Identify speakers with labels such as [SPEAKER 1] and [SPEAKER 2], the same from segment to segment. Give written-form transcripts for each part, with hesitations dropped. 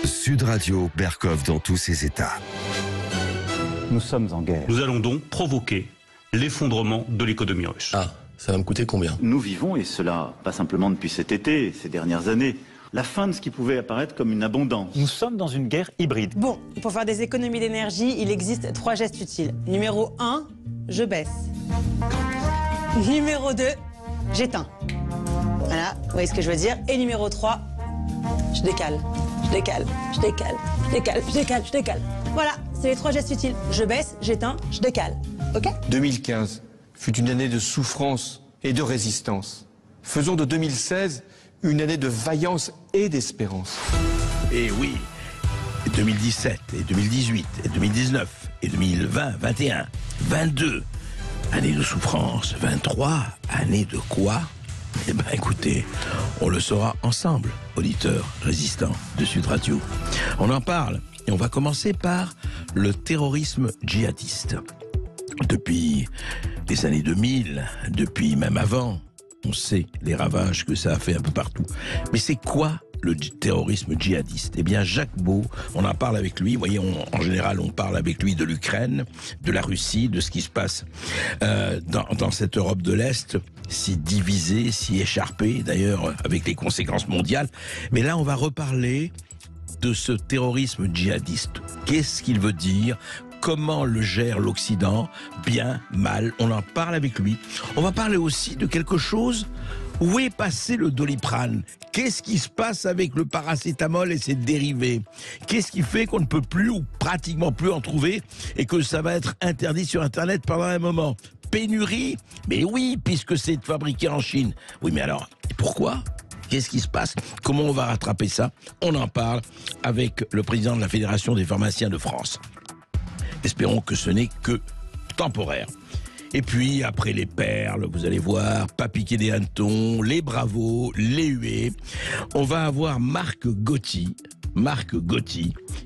[SPEAKER 1] Sud Radio, Berkov dans tous ses états.
[SPEAKER 2] Nous sommes en guerre.
[SPEAKER 3] Nous allons donc provoquer l'effondrement de l'économie russe.
[SPEAKER 4] Ah, ça va me coûter combien?
[SPEAKER 5] Nous vivons, et cela pas simplement depuis cet été, ces dernières années, la fin de ce qui pouvait apparaître comme une abondance.
[SPEAKER 2] Nous sommes dans une guerre hybride.
[SPEAKER 6] Bon, pour faire des économies d'énergie, il existe 3 gestes utiles. Numéro 1, je baisse. Numéro 2, j'éteins. Voilà, vous voyez ce que je veux dire. Et numéro 3, je décale. Je décale, je décale, je décale, je décale, je décale. Voilà, c'est les 3 gestes utiles. Je baisse, j'éteins, je décale. Ok ?
[SPEAKER 7] 2015 fut une année de souffrance et de résistance. Faisons de 2016 une année de vaillance et d'espérance.
[SPEAKER 8] Et oui, 2017 et 2018 et 2019 et 2020, 21, 22, année de souffrance, 23, année de quoi? Eh bien écoutez, on le saura ensemble, auditeurs résistants de Sud Radio. On en parle et on va commencer par le terrorisme djihadiste. Depuis les années 2000, depuis même avant, on sait les ravages que ça a fait un peu partout. Mais c'est quoi le terrorisme djihadiste? Eh bien, Jacques Beau, on en parle avec lui. Vous voyez, en général, on parle avec lui de l'Ukraine, de la Russie, de ce qui se passe dans cette Europe de l'Est, si divisée, si écharpée, d'ailleurs, avec les conséquences mondiales. Mais là, on va reparler de ce terrorisme djihadiste. Qu'est-ce qu'il veut dire ? Comment le gère l'Occident? Bien, mal, on en parle avec lui. On va parler aussi de quelque chose. Où est passé le Doliprane? Qu'est-ce qui se passe avec le paracétamol et ses dérivés? Qu'est-ce qui fait qu'on ne peut plus ou pratiquement plus en trouver et que ça va être interdit sur Internet pendant un moment? Pénurie? Mais oui, puisque c'est fabriqué en Chine. Oui, mais alors, pourquoi? Qu'est-ce qui se passe? Comment on va rattraper ça? On en parle avec le président de la Fédération des pharmaciens de France. Espérons que ce n'est que temporaire. Et puis, après les perles, vous allez voir, pas piquer des hannetons, les bravos, les huées, on va avoir Marc Gauthier,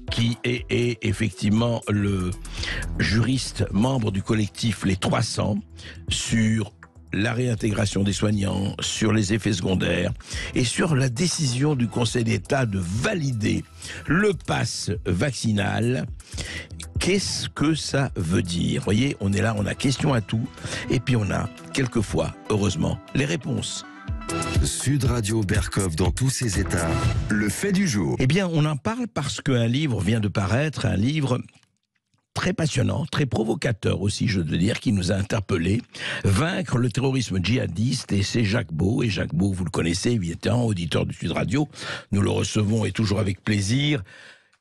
[SPEAKER 8] qui est effectivement le juriste membre du collectif Les 300 sur la réintégration des soignants, sur les effets secondaires et sur la décision du Conseil d'État de valider le pass vaccinal. Qu'est-ce que ça veut dire? Vous voyez, on est là, on a question à tout et puis on a quelquefois, heureusement, les réponses.
[SPEAKER 1] Sud Radio, Berkov dans tous ses états. Le fait du jour.
[SPEAKER 8] Eh bien, on en parle parce qu'un livre vient de paraître, un livre très passionnant, très provocateur aussi, je veux dire, qui nous a interpellés. Vaincre le terrorisme djihadiste, et c'est Jacques Beau. Et Jacques Beau, vous le connaissez, évidemment, auditeur du Sud Radio. Nous le recevons et toujours avec plaisir.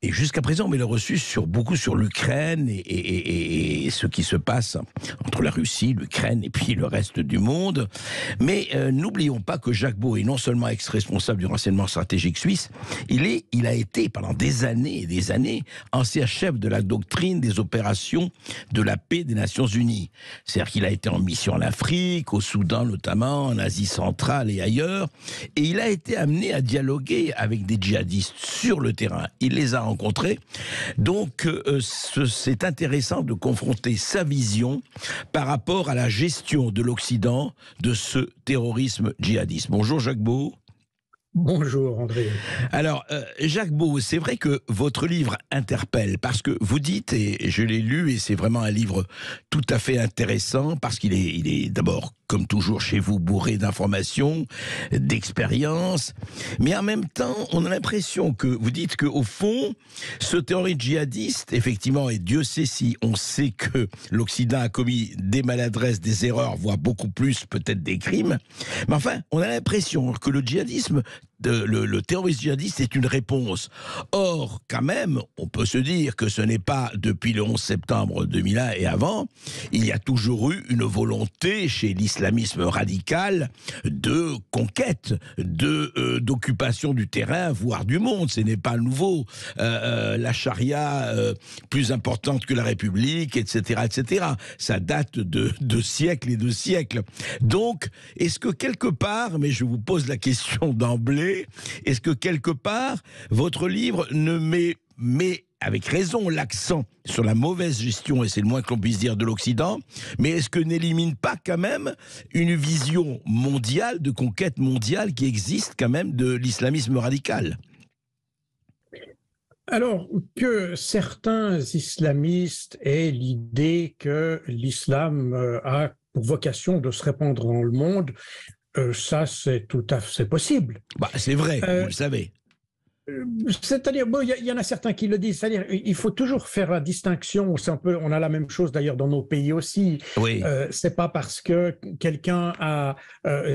[SPEAKER 8] Et jusqu'à présent, on l'a reçu beaucoup sur l'Ukraine et ce qui se passe entre la Russie, l'Ukraine et puis le reste du monde. Mais n'oublions pas que Jacques Beau est non seulement ex-responsable du renseignement stratégique suisse, il a été pendant des années et des années ancien chef de la doctrine des opérations de la paix des Nations Unies. C'est-à-dire qu'il a été en mission en Afrique, au Soudan notamment, en Asie centrale et ailleurs. Et il a été amené à dialoguer avec des djihadistes sur le terrain. Il les a rencontrés. Donc, c'est intéressant de confronter sa vision par rapport à la gestion de l'Occident de ce terrorisme djihadiste. Bonjour Jacques Beau.
[SPEAKER 9] Bonjour André.
[SPEAKER 8] Alors, Jacques Beau, c'est vrai que votre livre interpelle parce que vous dites, et je l'ai lu, et c'est vraiment un livre tout à fait intéressant parce qu'il est d'abord, comme toujours chez vous, bourré d'informations, d'expériences, mais en même temps, on a l'impression que vous dites qu'au fond, ce terroriste djihadiste, effectivement, et Dieu sait si on sait que l'Occident a commis des maladresses, des erreurs, voire beaucoup plus peut-être des crimes, mais enfin, on a l'impression que le djihadisme, le terrorisme djihadiste est une réponse. Or, quand même, on peut se dire que ce n'est pas depuis le 11 septembre 2001 et avant, il y a toujours eu une volonté chez l'islamisme radical de conquête, d'occupation du terrain, voire du monde. Ce n'est pas nouveau. La charia plus importante que la République, etc., etc. Ça date de siècles et de siècles. Donc, est-ce que quelque part, mais je vous pose la question d'emblée, est-ce que quelque part, votre livre ne met avec raison l'accent sur la mauvaise gestion, et c'est le moins que l'on puisse dire, de l'Occident, mais est-ce que n'élimine pas quand même une vision mondiale, de conquête mondiale qui existe quand même de l'islamisme radical?
[SPEAKER 9] Alors, que certains islamistes aient l'idée que l'islam a pour vocation de se répandre dans le monde, ça, c'est tout à fait possible.
[SPEAKER 8] Bah, c'est vrai, vous le savez.
[SPEAKER 9] C'est-à-dire, bon, il y en a certains qui le disent, c'est-à-dire, il faut toujours faire la distinction, c'est un peu, on a la même chose d'ailleurs dans nos pays aussi.
[SPEAKER 8] Oui.
[SPEAKER 9] C'est pas parce que quelqu'un a,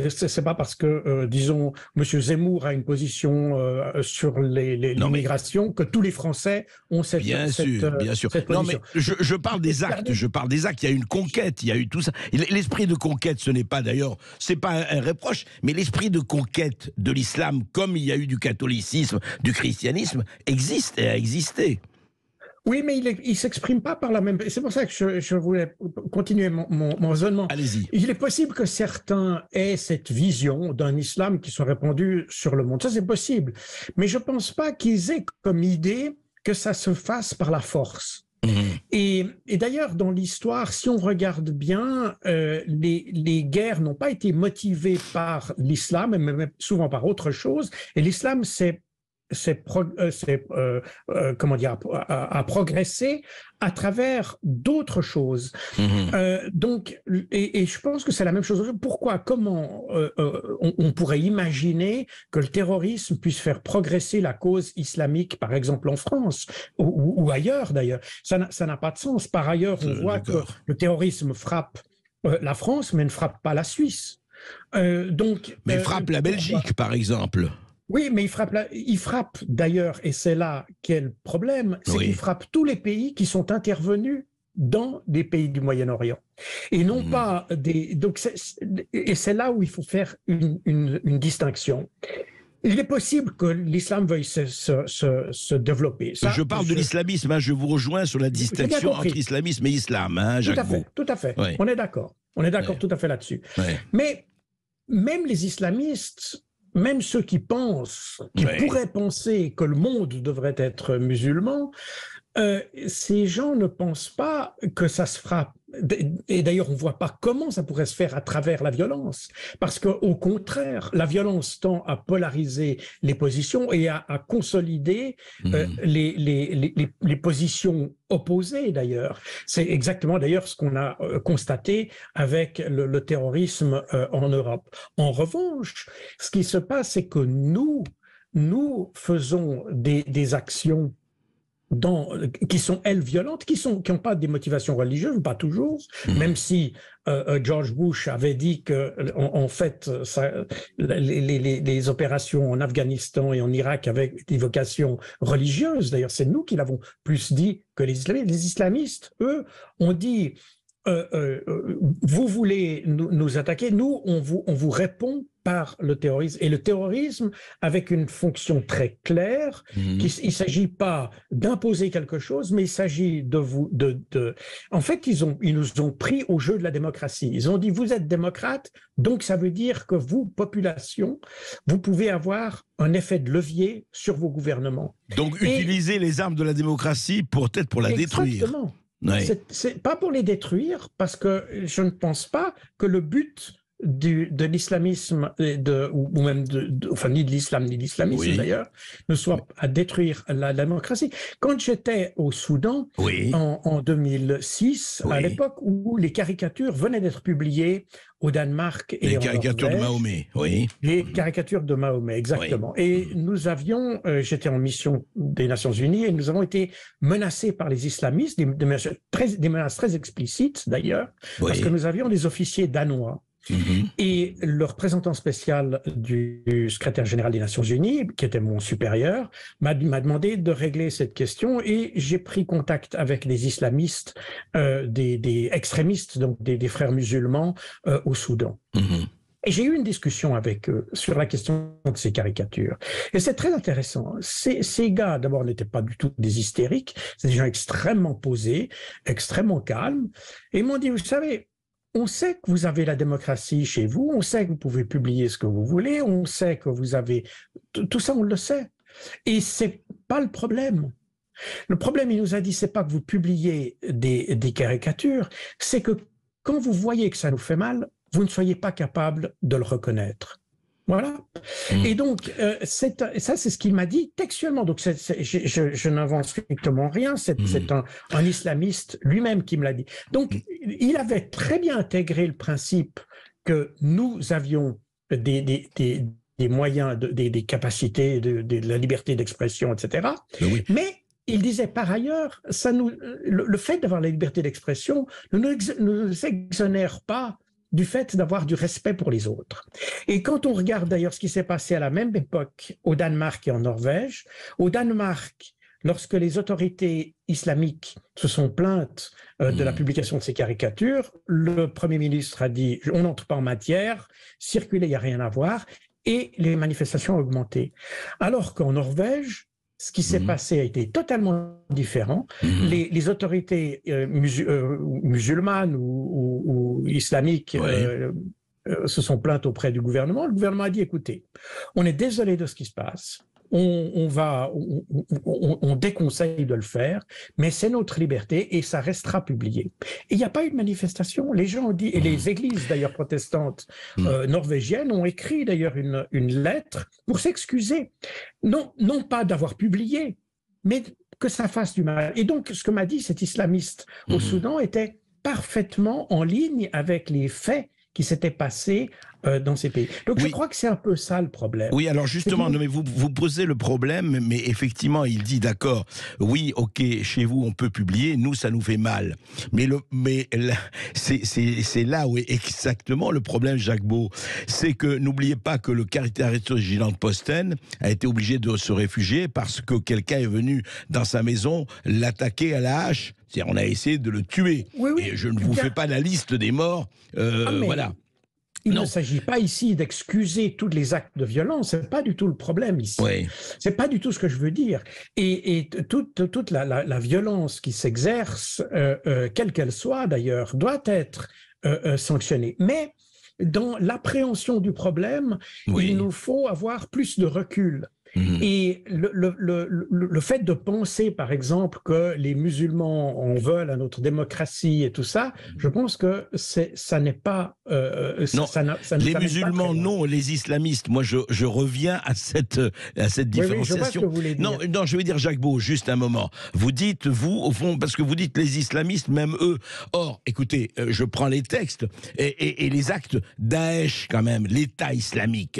[SPEAKER 9] c'est pas parce que, disons, Monsieur Zemmour a une position sur l'immigration que tous les Français ont cette
[SPEAKER 8] bien
[SPEAKER 9] cette,
[SPEAKER 8] sûr, bien sûr.
[SPEAKER 9] cette
[SPEAKER 8] Non, mais
[SPEAKER 9] position.
[SPEAKER 8] je parle des actes, je parle des actes. Il y a une conquête, il y a eu tout ça. L'esprit de conquête, ce n'est pas d'ailleurs, c'est pas un reproche, mais l'esprit de conquête de l'islam, comme il y a eu du catholicisme, du christianisme, existe et a existé.
[SPEAKER 9] Oui, mais il ne s'exprime pas par la même... C'est pour ça que je voulais continuer mon raisonnement.
[SPEAKER 8] Allez-y.
[SPEAKER 9] Il est possible que certains aient cette vision d'un islam qui soit répandu sur le monde. Ça, c'est possible. Mais je ne pense pas qu'ils aient comme idée que ça se fasse par la force. Et d'ailleurs, dans l'histoire, si on regarde bien, les guerres n'ont pas été motivées par l'islam, mais souvent par autre chose. Et l'islam, comment dire, à progresser à travers d'autres choses. Donc, et je pense que c'est la même chose. Pourquoi, comment on pourrait imaginer que le terrorisme puisse faire progresser la cause islamique, par exemple en France ou ailleurs d'ailleurs? Ça n'a pas de sens. Par ailleurs, on voit que le terrorisme frappe la France, mais ne frappe pas la Suisse.
[SPEAKER 8] Mais frappe la Belgique, par exemple.
[SPEAKER 9] Oui, mais il frappe d'ailleurs, et c'est là qu'est le problème, c'est qu'il frappe tous les pays qui sont intervenus dans des pays du Moyen-Orient. Et non pas des... Donc et c'est là où il faut faire une distinction. Il est possible que l'islam veuille se développer. Ça,
[SPEAKER 8] je parle de l'islamisme, hein, je vous rejoins sur la distinction entre islamisme et islam. Hein,
[SPEAKER 9] tout à fait.
[SPEAKER 8] Ouais.
[SPEAKER 9] On est d'accord. On est d'accord tout à fait là-dessus.
[SPEAKER 8] Ouais.
[SPEAKER 9] Mais même les islamistes... Même ceux qui pensent, qui pourraient penser que le monde devrait être musulman, ces gens ne pensent pas que ça se fera. Et d'ailleurs, on ne voit pas comment ça pourrait se faire à travers la violence. Parce qu'au contraire, la violence tend à polariser les positions et à consolider les positions opposées, d'ailleurs. C'est exactement, d'ailleurs, ce qu'on a constaté avec le terrorisme en Europe. En revanche, ce qui se passe, c'est que nous faisons des actions qui sont, elles, violentes, qui n'ont pas des motivations religieuses, pas toujours, même si George Bush avait dit que, en fait, les opérations en Afghanistan et en Irak avaient des vocations religieuses. D'ailleurs, c'est nous qui l'avons plus dit que les islamistes. Les islamistes, eux, ont dit vous voulez nous attaquer, nous, on vous répond par le terrorisme. Et le terrorisme, avec une fonction très claire, il ne s'agit pas d'imposer quelque chose, mais il s'agit En fait, ils nous ont pris au jeu de la démocratie. Ils ont dit, vous êtes démocrate, donc ça veut dire que vous, population, vous pouvez avoir un effet de levier sur vos gouvernements.
[SPEAKER 8] Donc, utiliser les armes de la démocratie pour la détruire.
[SPEAKER 9] Exactement.
[SPEAKER 8] Ouais.
[SPEAKER 9] C'est pas pour les détruire, parce que je ne pense pas que le but de l'islamisme, ou même enfin, ni de l'islam ni de l'islamisme d'ailleurs, ne soit à détruire la démocratie. Quand j'étais au Soudan, en 2006, à l'époque où les caricatures venaient d'être publiées au Danemark et
[SPEAKER 8] les caricatures de Mahomet,
[SPEAKER 9] Les caricatures de Mahomet, exactement. Et nous avions, j'étais en mission des Nations Unies, et nous avons été menacés par les islamistes, des menaces très explicites d'ailleurs, parce que nous avions des officiers danois. Et le représentant spécial du secrétaire général des Nations Unies, qui était mon supérieur, m'a demandé de régler cette question, et j'ai pris contact avec des islamistes, des extrémistes, donc des frères musulmans au Soudan. Et j'ai eu une discussion avec eux sur la question de ces caricatures. Et c'est très intéressant. Ces gars, d'abord, n'étaient pas du tout des hystériques, c'est des gens extrêmement posés, extrêmement calmes, et ils m'ont dit, vous savez, on sait que vous avez la démocratie chez vous, on sait que vous pouvez publier ce que vous voulez, on sait que vous avez... Tout ça, on le sait. Et c'est pas le problème. Le problème, il nous a dit, c'est pas que vous publiez des caricatures, c'est que quand vous voyez que ça nous fait mal, vous ne soyez pas capable de le reconnaître. Voilà. Et donc, ça, c'est ce qu'il m'a dit textuellement. Donc, je n'invente strictement rien. C'est un islamiste lui-même qui me l'a dit. Donc, il avait très bien intégré le principe que nous avions des moyens, des capacités, de la liberté d'expression, etc. Mais il disait par ailleurs, le fait d'avoir la liberté d'expression ne nous exonère pas du fait d'avoir du respect pour les autres. Et quand on regarde d'ailleurs ce qui s'est passé à la même époque au Danemark et en Norvège, au Danemark, lorsque les autorités islamiques se sont plaintes de la publication de ces caricatures, le Premier ministre a dit « on n'entre pas en matière, circuler, il n'y a rien à voir », et les manifestations ont augmenté. Alors qu'en Norvège, ce qui s'est passé a été totalement différent. Les autorités musulmanes ou islamiques se sont plaintes auprès du gouvernement. Le gouvernement a dit, écoutez, on est désolé de ce qui se passe. On déconseille de le faire, mais c'est notre liberté et ça restera publié. Et il n'y a pas eu de manifestation. Les gens ont dit, et les églises d'ailleurs protestantes norvégiennes ont écrit d'ailleurs une lettre pour s'excuser. Non pas d'avoir publié, mais que ça fasse du mal. Et donc, ce que m'a dit cet islamiste au Soudan était parfaitement en ligne avec les faits qui s'étaient passés dans ces pays. Donc je crois que c'est un peu ça le problème.
[SPEAKER 8] Oui, alors justement, non, mais vous posez le problème, mais effectivement, il dit d'accord, oui, ok, chez vous on peut publier, nous ça nous fait mal. Mais c'est là où est exactement le problème, Jacques Beau. C'est que n'oubliez pas que le caricaturiste Gilles Posten a été obligé de se réfugier parce que quelqu'un est venu dans sa maison l'attaquer à la hache. C'est-à-dire, on a essayé de le tuer. Et je ne vous fais pas la liste des morts. Voilà.
[SPEAKER 9] Il ne s'agit pas ici d'excuser tous les actes de violence, c'est pas du tout le problème ici. C'est pas du tout ce que je veux dire. Et toute la violence qui s'exerce, quelle qu'elle soit d'ailleurs, doit être sanctionnée. Mais dans l'appréhension du problème, il nous faut avoir plus de recul. Et le fait de penser, par exemple, que les musulmans en veulent à notre démocratie et tout ça, je pense que ça n'est pas...
[SPEAKER 8] les musulmans, non, les islamistes. Moi, je reviens à cette différenciation.
[SPEAKER 9] Je vois ce que vous voulez dire.
[SPEAKER 8] Non, je vais dire, Jacques Beau, juste un moment. Vous dites, vous, au fond, parce que vous dites les islamistes, même eux. Or, écoutez, je prends les textes et les actes Daesh, quand même, l'État islamique.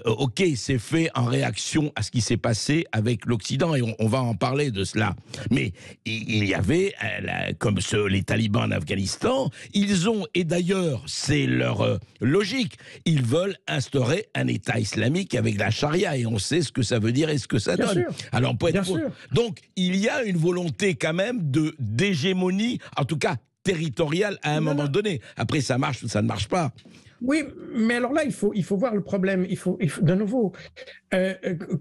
[SPEAKER 8] Ok, c'est fait en réaction à ce qui s'est passé avec l'Occident, et on va en parler de cela. Mais il y avait, comme les talibans en Afghanistan, ils ont, et d'ailleurs, c'est leur logique, ils veulent instaurer un État islamique avec la charia, et on sait ce que ça veut dire et ce que ça donne. Alors, on peut être donc, il y a une volonté quand même d'hégémonie, en tout cas territoriale, à un moment donné. Après, ça marche ou ça ne marche pas.
[SPEAKER 9] Oui, mais alors là, il faut voir le problème. Il faut de nouveau,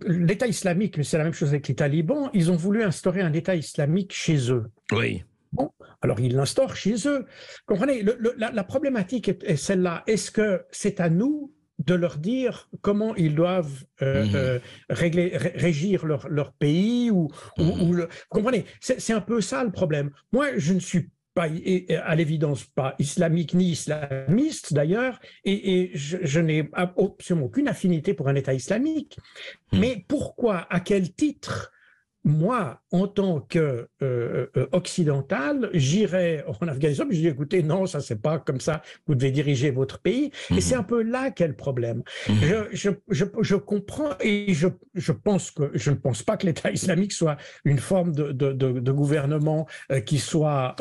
[SPEAKER 9] l'État islamique, mais c'est la même chose avec les talibans, ils ont voulu instaurer un État islamique chez eux.
[SPEAKER 8] Oui.
[SPEAKER 9] Bon, alors ils l'instaurent chez eux. Comprenez, la problématique est celle-là. Est-ce que c'est à nous de leur dire comment ils doivent régir leur pays vous comprenez, c'est un peu ça le problème. Moi, je ne suis pas, à l'évidence, pas islamique ni islamiste d'ailleurs, et je n'ai absolument aucune affinité pour un État islamique. Mais pourquoi, à quel titre, moi, en tant qu'occidental, j'irais en Afghanistan, puis je dis, écoutez, non, ça c'est pas comme ça, vous devez diriger votre pays. Et c'est un peu là qu'est le problème. Je comprends, et je ne pense pas que l'État islamique soit une forme de gouvernement qui soit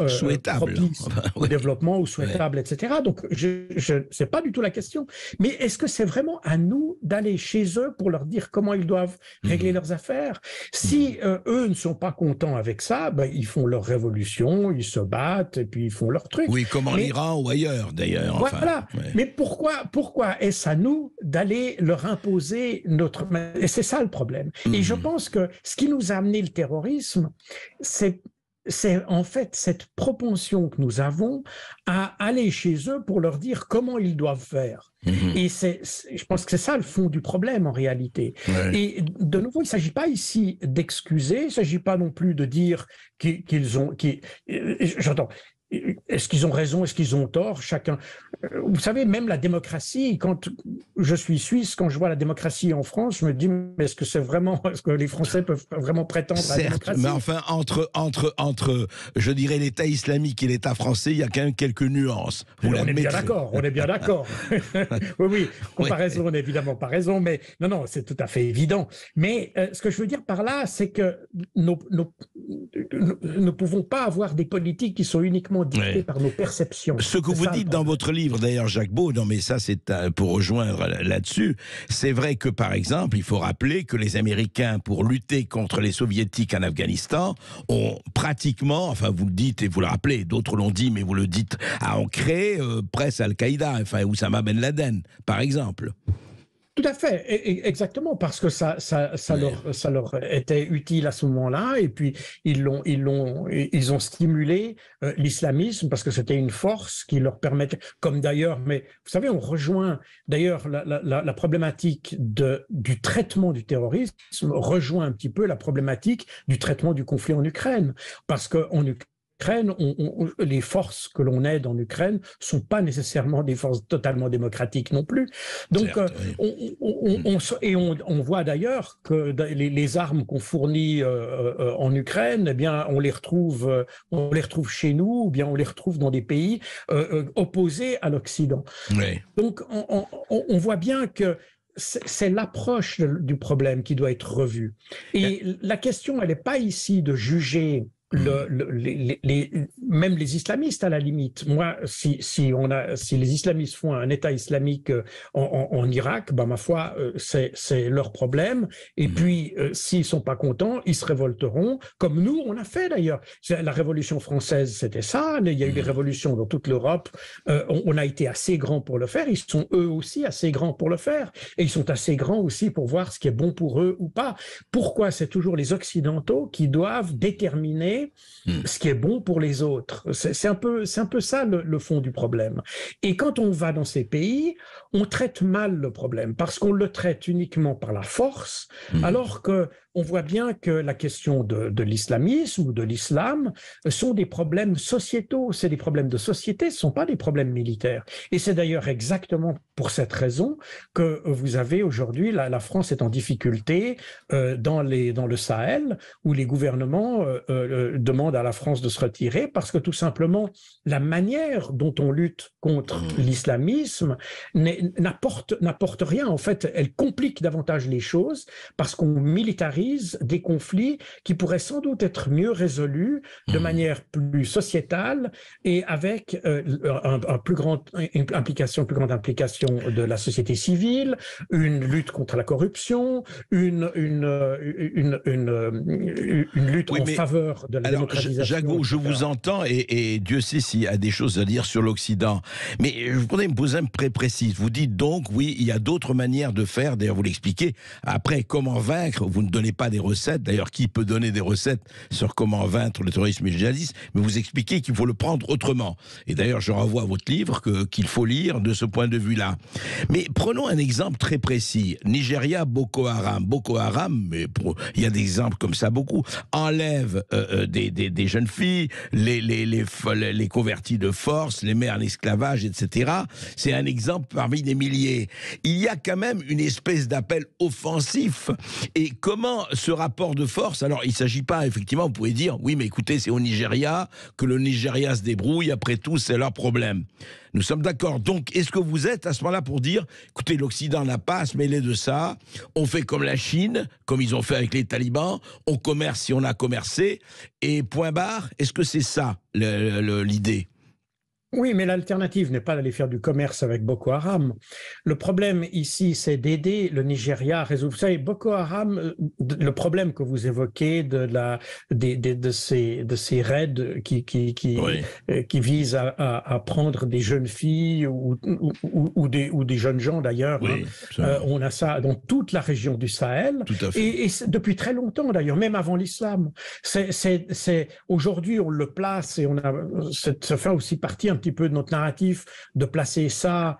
[SPEAKER 9] propice au développement ou souhaitable, etc. Donc, c'est pas du tout la question. Mais est-ce que c'est vraiment à nous d'aller chez eux pour leur dire comment ils doivent régler leurs affaires? Si eux ne sont pas contents avec ça, ils font leur révolution, ils se battent et puis ils font leur truc.
[SPEAKER 8] Oui, comme en Iran ou ailleurs d'ailleurs.
[SPEAKER 9] Voilà. Mais pourquoi est-ce à nous d'aller leur imposer notre... Et c'est ça le problème. Et je pense que ce qui nous a amené le terrorisme, c'est en fait cette propension que nous avons à aller chez eux pour leur dire comment ils doivent faire. Et je pense que c'est ça le fond du problème en réalité. Et de nouveau, il ne s'agit pas ici d'excuser, il ne s'agit pas non plus de dire qu'ils ont... J'entends. est-ce qu'ils ont raison, est-ce qu'ils ont tort? Chacun. Vous savez, même la démocratie, quand je suis suisse, quand je vois la démocratie en France, je me dis, mais est-ce que les Français peuvent vraiment prétendre à la démocratie?
[SPEAKER 8] Mais enfin, entre, je dirais, l'État islamique et l'État français, il y a quand même quelques nuances.
[SPEAKER 9] On est bien d'accord. Oui, comparaison, on n'a évidemment pas raison, mais non, c'est tout à fait évident. Mais ce que je veux dire par là, c'est que nous ne pouvons pas avoir des politiques qui sont uniquement dictées par nos perceptions.
[SPEAKER 8] Ce que vous dites dans votre livre, d'ailleurs, Jacques Beau, non mais ça c'est pour rejoindre là-dessus, c'est vrai que par exemple, il faut rappeler que les Américains, pour lutter contre les Soviétiques en Afghanistan, ont pratiquement, enfin vous le dites et vous le rappelez, d'autres l'ont dit, mais vous le dites, ont créé presque Al-Qaïda, enfin Oussama Ben Laden, par exemple.
[SPEAKER 9] Tout à fait, exactement, parce que ça leur était utile à ce moment-là, et puis ils ont stimulé l'islamisme parce que c'était une force qui leur permettait, comme d'ailleurs, mais vous savez, on rejoint d'ailleurs la problématique du traitement du terrorisme, rejoint un petit peu la problématique du traitement du conflit en Ukraine, parce qu'en Ukraine, les forces que l'on aide en Ukraine sont pas nécessairement des forces totalement démocratiques non plus. Donc, on voit d'ailleurs que les armes qu'on fournit en Ukraine, eh bien, on les retrouve chez nous, ou bien on les retrouve dans des pays opposés à l'Occident. Oui. Donc, on voit bien que c'est l'approche du problème qui doit être revue. Et la question, elle n'est pas ici de juger même les islamistes à la limite. Moi, si les islamistes font un État islamique en Irak, ben ma foi, c'est leur problème. Et puis, s'ils sont pas contents, ils se révolteront, comme nous on a fait d'ailleurs. La Révolution française, c'était ça. Il y a eu des révolutions dans toute l'Europe. On a été assez grands pour le faire. Ils sont eux aussi assez grands pour le faire, et ils sont assez grands aussi pour voir ce qui est bon pour eux ou pas. Pourquoi c'est toujours les Occidentaux qui doivent déterminer ce qui est bon pour les autres? C'est un peu ça le fond du problème. Et quand on va dans ces pays, on traite mal le problème parce qu'on le traite uniquement par la force, alors que on voit bien que la question de l'islamisme ou de l'islam sont des problèmes sociétaux, c'est des problèmes de société, ce ne sont pas des problèmes militaires. Et c'est d'ailleurs exactement pour cette raison que vous avez aujourd'hui, la France est en difficulté dans le Sahel, où les gouvernements demandent à la France de se retirer, parce que tout simplement, la manière dont on lutte contre l'islamisme n'apporte rien. En fait, elle complique davantage les choses, parce qu'on militarise des conflits qui pourraient sans doute être mieux résolus de manière plus sociétale et avec une plus grande implication de la société civile, une lutte contre la corruption, une lutte en faveur de la démocratisation.
[SPEAKER 8] Jacques Beau, je vous entends et Dieu sait s'il y a des choses à dire sur l'Occident. Mais je voudrais me poser un très précis. Vous dites donc, oui, il y a d'autres manières de faire, d'ailleurs vous l'expliquez. Après, comment vaincre, vous ne donnez pas des recettes, d'ailleurs qui peut donner des recettes sur comment vaincre le terrorisme djihadiste, mais vous expliquez qu'il faut le prendre autrement. Et d'ailleurs je renvoie à votre livre qu'il faut lire de ce point de vue-là. Mais prenons un exemple très précis. Nigeria, Boko Haram. Boko Haram, mais il y a des exemples comme ça beaucoup, enlève des jeunes filles, les convertis de force, les met en esclavage, etc. C'est un exemple parmi des milliers. Il y a quand même une espèce d'appel offensif. Et comment ce rapport de force, alors il ne s'agit pas, effectivement, vous pouvez dire, oui mais écoutez, c'est au Nigeria, que le Nigeria se débrouille, après tout c'est leur problème. Nous sommes d'accord. Donc est-ce que vous êtes à ce moment-là pour dire, écoutez, l'Occident n'a pas à se mêler de ça, on fait comme la Chine, comme ils ont fait avec les talibans, on commerce si on a commercé, et point barre? Est-ce que c'est ça l'idée?
[SPEAKER 9] Oui, mais l'alternative n'est pas d'aller faire du commerce avec Boko Haram. Le problème ici, c'est d'aider le Nigeria à résoudre. Vous savez, Boko Haram, le problème que vous évoquez de ces raids qui visent à prendre des jeunes filles ou des jeunes gens d'ailleurs, oui, on a ça dans toute la région du Sahel. Tout à fait. Et depuis très longtemps d'ailleurs, même avant l'islam. Aujourd'hui, on le place et ça fait aussi partie un petit peu de notre narratif de placer ça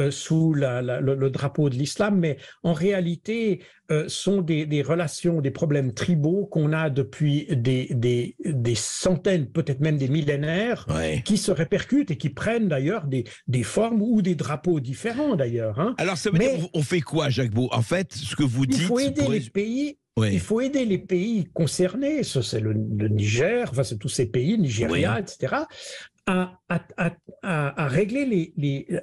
[SPEAKER 9] sous le drapeau de l'islam, mais en réalité, sont des relations, des problèmes tribaux qu'on a depuis des centaines, peut-être même des millénaires, qui se répercutent et qui prennent d'ailleurs des formes ou des drapeaux différents d'ailleurs. Hein.
[SPEAKER 8] Alors ça veut dire, on fait quoi, Jacques Beau? En fait, ce que vous dites...
[SPEAKER 9] Il faut aider les pays... Oui. Il faut aider les pays concernés, ça c'est le Niger, enfin c'est tous ces pays, Nigeria, etc., à régler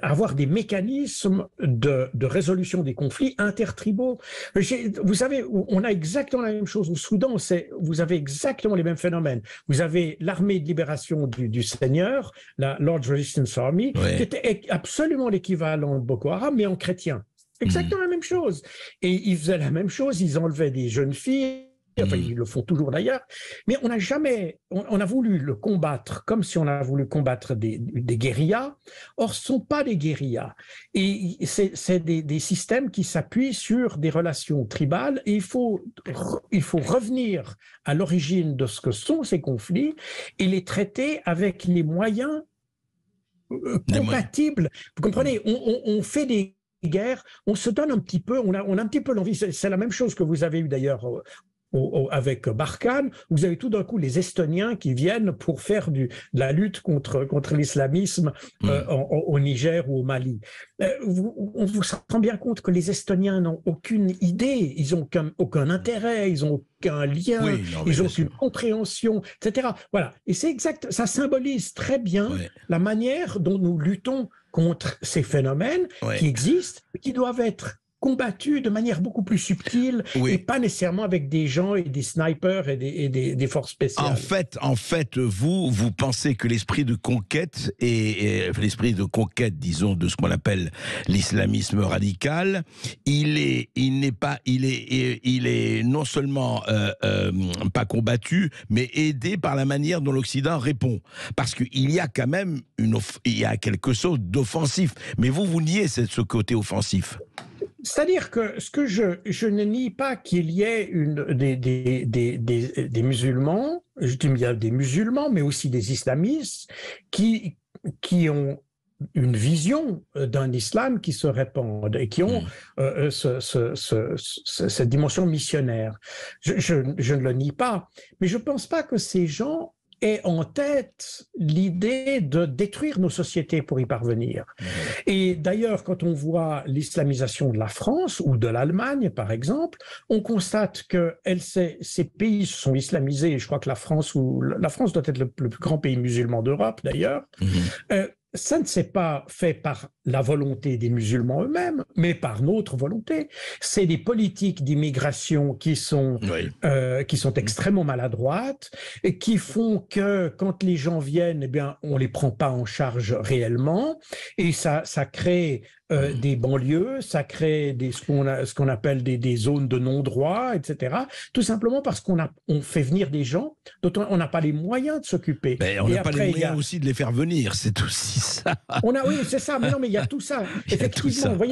[SPEAKER 9] avoir des mécanismes de résolution des conflits intertribaux. Vous savez, on a exactement la même chose au Soudan, vous avez exactement les mêmes phénomènes. Vous avez l'armée de libération du Seigneur, la Lord's Resistance Army, qui était absolument l'équivalent de Boko Haram, mais en chrétien. Exactement la même chose. Et ils faisaient la même chose, ils enlevaient des jeunes filles, enfin ils le font toujours d'ailleurs, mais on n'a jamais, on a voulu le combattre comme si on a voulu combattre des guérillas. Or, ce ne sont pas des guérillas. Et c'est des systèmes qui s'appuient sur des relations tribales et il faut revenir à l'origine de ce que sont ces conflits et les traiter avec les moyens compatibles. Vous comprenez, on fait des guerre, on se donne un petit peu, on a un petit peu l'envie, c'est la même chose que vous avez eu d'ailleurs avec Barkhane, vous avez tout d'un coup les Estoniens qui viennent pour faire de la lutte contre l'islamisme au Niger ou au Mali. On vous rend bien compte que les Estoniens n'ont aucune idée, ils n'ont aucun intérêt, ils n'ont aucun lien, ils n'ont aucune compréhension, etc. Voilà. Et c'est exact, ça symbolise très bien la manière dont nous luttons contre ces phénomènes qui existent, qui doivent être combattus de manière beaucoup plus subtile et pas nécessairement avec des gens et des snipers et des forces spéciales.
[SPEAKER 8] En fait, vous pensez que l'esprit de conquête disons, de ce qu'on appelle l'islamisme radical, il est non seulement pas combattu, mais aidé par la manière dont l'Occident répond. Parce qu'il y a quand même quelque chose d'offensif. Mais vous niez ce côté offensif.
[SPEAKER 9] C'est-à-dire que je ne nie pas qu'il y ait des musulmans, je dis il y a des musulmans, mais aussi des islamistes qui ont une vision d'un islam qui se répand et qui ont cette dimension missionnaire. Je ne le nie pas, mais je ne pense pas que ces gens aient en tête l'idée de détruire nos sociétés pour y parvenir. Et d'ailleurs, quand on voit l'islamisation de la France ou de l'Allemagne, par exemple, on constate que ces pays se sont islamisés, je crois que la France doit être le plus grand pays musulman d'Europe d'ailleurs, ça ne s'est pas fait par la volonté des musulmans eux-mêmes, mais par notre volonté. C'est des politiques d'immigration qui sont extrêmement maladroites et qui font que quand les gens viennent, eh bien, on les prend pas en charge réellement et ça crée des banlieues, ça crée ce qu'on appelle des zones de non-droit, etc. Tout simplement parce qu'on fait venir des gens dont on n'a pas les moyens de s'occuper.
[SPEAKER 8] On n'a pas les moyens aussi de les faire venir, c'est aussi ça.
[SPEAKER 9] Oui, c'est ça, mais non, mais il y a tout ça. Effectivement, vous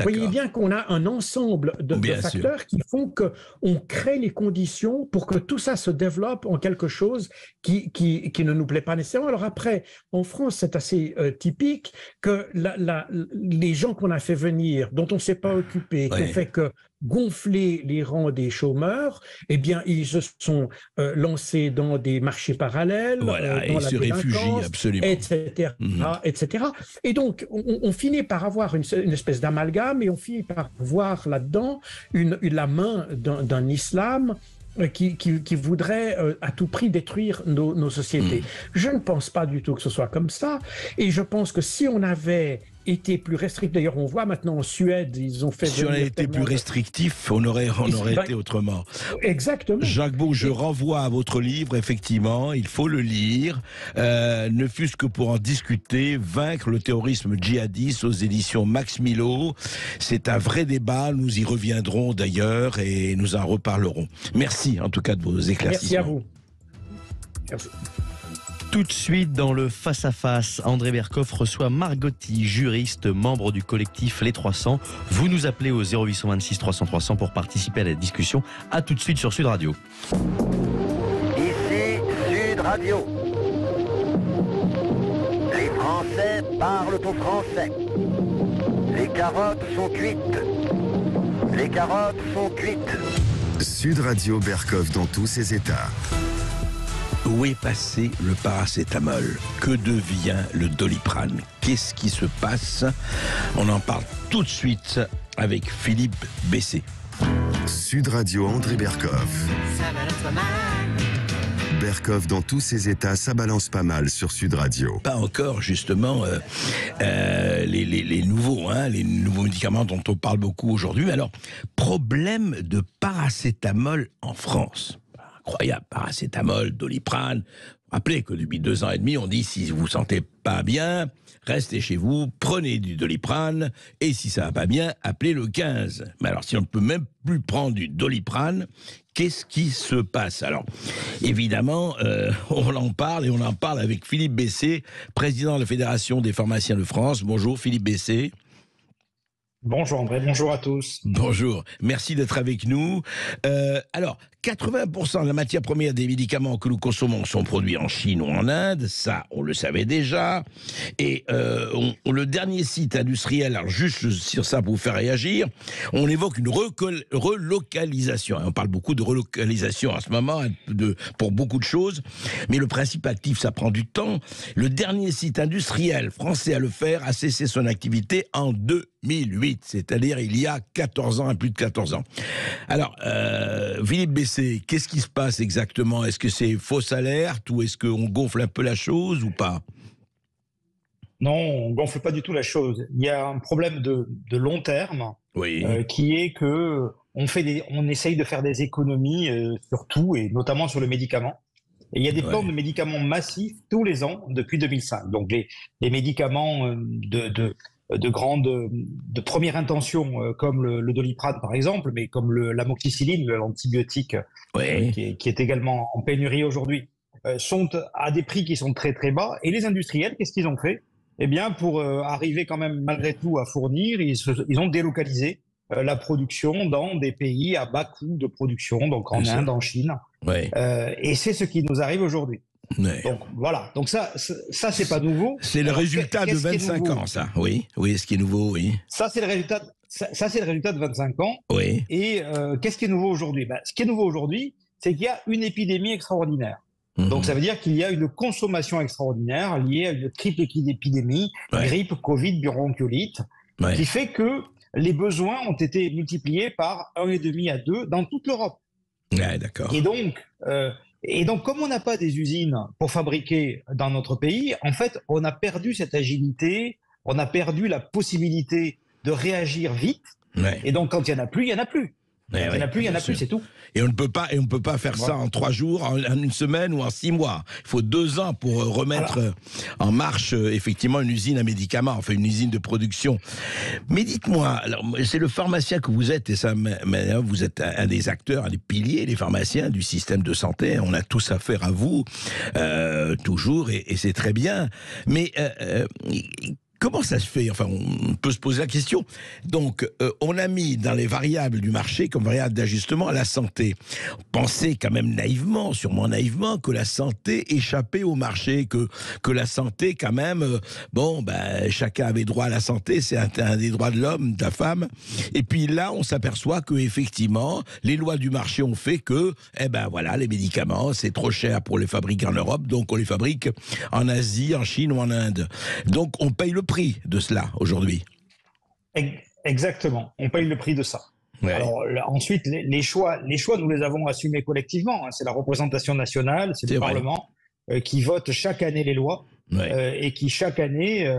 [SPEAKER 9] voyez bien qu'on a un ensemble de facteurs qui font qu'on crée les conditions pour que tout ça se développe en quelque chose qui ne nous plaît pas nécessairement. Alors après, en France, c'est assez typique que les gens qu'on a fait venir, dont on ne s'est pas occupé, qui ont fait que gonfler les rangs des chômeurs, eh bien, ils se sont lancés dans des marchés parallèles, dans
[SPEAKER 8] et se réfugient, absolument,
[SPEAKER 9] etc., etc. Et donc, on finit par avoir une espèce d'amalgame et on finit par voir là-dedans la main d'un islam qui voudrait à tout prix détruire nos sociétés. Je ne pense pas du tout que ce soit comme ça, et je pense que si on avait été plus restrictif, d'ailleurs on voit maintenant en Suède, ils ont fait...
[SPEAKER 8] Si on avait été plus restrictif, on aurait été autrement.
[SPEAKER 9] Exactement.
[SPEAKER 8] Jacques Beau, je renvoie à votre livre, effectivement, il faut le lire, ne fût-ce que pour en discuter, Vaincre le terrorisme djihadiste aux éditions Max Milo. C'est un vrai débat, nous y reviendrons d'ailleurs et nous en reparlerons. Merci en tout cas de vos éclaircissements.
[SPEAKER 9] Merci à vous. Merci.
[SPEAKER 4] Tout de suite, dans le face-à-face, André Berkoff reçoit Margotti, juriste, membre du collectif Les 300. Vous nous appelez au 0826 300 300 pour participer à la discussion. À tout de suite sur Sud Radio.
[SPEAKER 10] Ici Sud Radio. Les Français Français parlent au français. Les carottes sont cuites. Les carottes sont cuites.
[SPEAKER 1] Sud Radio Berkov dans tous ses états.
[SPEAKER 8] Où est passé le paracétamol? Que devient le Doliprane? Qu'est-ce qui se passe? On en parle tout de suite avec Philippe Bessé.
[SPEAKER 1] Sud Radio André Berkov. Berkov dans tous ses états, ça balance pas mal sur Sud Radio.
[SPEAKER 8] Pas encore justement les nouveaux médicaments dont on parle beaucoup aujourd'hui. Alors, problème de paracétamol en France. Incroyable, paracétamol, Doliprane. Rappelez que depuis 2 ans et demi, on dit si vous vous sentez pas bien, restez chez vous, prenez du Doliprane, et si ça va pas bien, appelez le 15. Mais alors, si on ne peut même plus prendre du Doliprane, qu'est-ce qui se passe? Alors, évidemment, on en parle, et on en parle avec Philippe Bessé, président de la Fédération des pharmaciens de France. Bonjour Philippe Bessé.
[SPEAKER 11] Bonjour André, bonjour à tous.
[SPEAKER 8] Bonjour, merci d'être avec nous. Alors, 80% de la matière première des médicaments que nous consommons sont produits en Chine ou en Inde, ça on le savait déjà. Et le dernier site industriel, alors juste sur ça pour vous faire réagir, on évoque une relocalisation. On parle beaucoup de relocalisation en ce moment pour beaucoup de choses, mais le principe actif ça prend du temps. Le dernier site industriel français à le faire a cessé son activité en 2008, c'est-à-dire il y a 14 ans, plus de 14 ans. Alors, Philippe Bessé, qu'est-ce qui se passe exactement? Est-ce que c'est fausse alerte ou est-ce qu'on gonfle un peu la chose ou pas?
[SPEAKER 11] Non, on ne gonfle pas du tout la chose. Il y a un problème de long terme qui est que on essaye de faire des économies sur tout et notamment sur le médicament. Et il y a des plans de médicaments massifs tous les ans depuis 2005. Donc les médicaments de première intention comme le Doliprane par exemple, mais comme l'amoxicilline, l'antibiotique qui est également en pénurie aujourd'hui, sont à des prix qui sont très très bas. Et les industriels, qu'est-ce qu'ils ont fait? Eh bien, pour arriver quand même malgré tout à fournir, ils ont délocalisé la production dans des pays à bas coût de production, donc en Inde, en Chine. Et c'est ce qui nous arrive aujourd'hui. Donc voilà, donc ça c'est pas nouveau.
[SPEAKER 8] C'est le résultat de 25 ans, ça. Oui, ce qui est nouveau, oui.
[SPEAKER 11] Ça c'est le résultat de 25 ans.
[SPEAKER 8] Oui.
[SPEAKER 11] Et qu'est-ce qui est nouveau aujourd'hui? Ce qui est nouveau aujourd'hui, c'est qu'il y a une épidémie extraordinaire. Donc ça veut dire qu'il y a une consommation extraordinaire liée à une triple épidémie, grippe, Covid, bronchiolite, qui fait que les besoins ont été multipliés par 1,5 à 2 dans toute l'Europe.
[SPEAKER 8] D'accord.
[SPEAKER 11] Et donc, comme on n'a pas des usines pour fabriquer dans notre pays, en fait, on a perdu cette agilité, on a perdu la possibilité de réagir vite. Et donc, quand il n'y en a plus, il n'y en a plus. Il n'y en a plus, c'est tout.
[SPEAKER 8] Et on ne peut pas faire ça en 3 jours, en 1 semaine ou en 6 mois. Il faut 2 ans pour remettre en marche effectivement une usine à médicaments, enfin une usine de production. Mais dites-moi, alors c'est le pharmacien que vous êtes, et ça, vous êtes un des acteurs, un des piliers, les pharmaciens du système de santé. On a tous affaire à vous, toujours, et c'est très bien. Mais comment ça se fait? Enfin, on peut se poser la question. Donc, on a mis dans les variables du marché comme variable d'ajustement la santé. Pensez quand même naïvement, sûrement naïvement, que la santé échappait au marché, que la santé quand même, chacun avait droit à la santé, c'est un des droits de l'homme, de la femme. Et puis là, on s'aperçoit que effectivement, les lois du marché ont fait que, les médicaments, c'est trop cher pour les fabriquer en Europe, donc on les fabrique en Asie, en Chine ou en Inde. Donc, on paye le prix de cela aujourd'hui.
[SPEAKER 11] Exactement, on paye le prix de ça. Alors ensuite, les choix, nous les avons assumés collectivement. C'est la représentation nationale, c'est le Parlement qui vote chaque année les lois et qui chaque année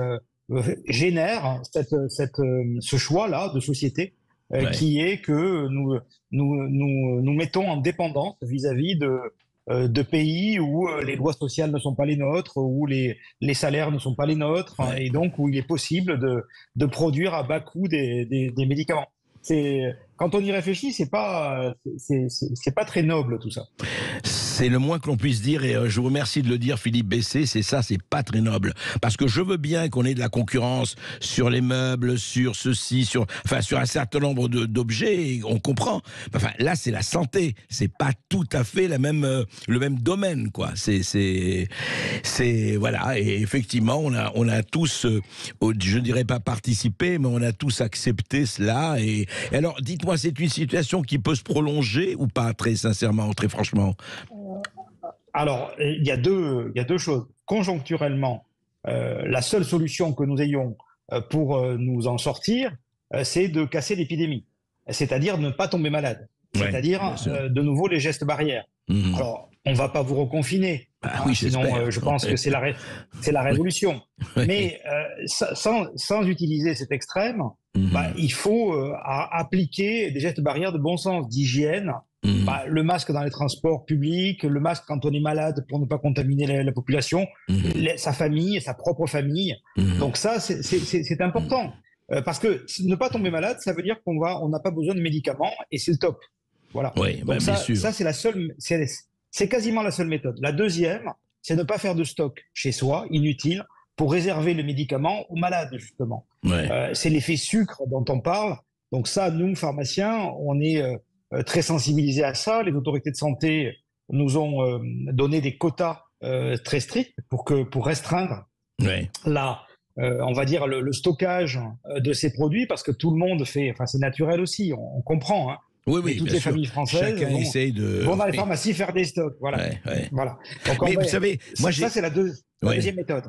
[SPEAKER 11] génère ce choix-là de société qui est que nous mettons en dépendance vis-à-vis de pays où les lois sociales ne sont pas les nôtres, où les salaires ne sont pas les nôtres, et donc où il est possible de produire à bas coût des médicaments. Quand on y réfléchit, c'est pas très noble tout ça.
[SPEAKER 8] C'est le moins que l'on puisse dire, et je vous remercie de le dire, Philippe Bessé, c'est ça, c'est pas très noble. Parce que je veux bien qu'on ait de la concurrence sur les meubles, sur ceci, sur un certain nombre d'objets, on comprend. Enfin, là, c'est la santé, c'est pas tout à fait le même domaine, quoi. Voilà, et effectivement, on a tous, je dirais pas participé, mais on a tous accepté cela. Et alors, dites-moi, c'est une situation qui peut se prolonger ou pas, très sincèrement, très franchement?
[SPEAKER 11] Alors, il y a deux choses. Conjoncturellement, la seule solution que nous ayons pour nous en sortir, c'est de casser l'épidémie, c'est-à-dire de ne pas tomber malade, c'est-à-dire de nouveau les gestes barrières. Alors, on ne va pas vous reconfiner, sinon je pense que c'est la révolution. Oui. Mais sans utiliser cet extrême, il faut appliquer des gestes barrières de bon sens, d'hygiène. Le masque dans les transports publics, le masque quand on est malade pour ne pas contaminer la population, sa famille, sa propre famille. Donc ça, c'est important. Parce que ne pas tomber malade, ça veut dire on n'a pas besoin de médicaments et c'est le top. Voilà.
[SPEAKER 8] Oui,
[SPEAKER 11] donc ça c'est la seule, c'est quasiment la seule méthode. La deuxième, c'est ne pas faire de stock chez soi, inutile, pour réserver le médicament aux malades, justement. C'est l'effet sucre dont on parle. Donc ça, nous, pharmaciens, on est très sensibilisés à ça. Les autorités de santé nous ont donné des quotas très stricts pour restreindre on va dire le stockage de ces produits, parce que tout le monde c'est naturel aussi, on comprend, hein.
[SPEAKER 8] Oui,
[SPEAKER 11] toutes les familles françaises vont dans les pharmacies faire des stocks. Voilà. Voilà. Donc,
[SPEAKER 8] mais vous savez,
[SPEAKER 11] ça c'est la deuxième méthode.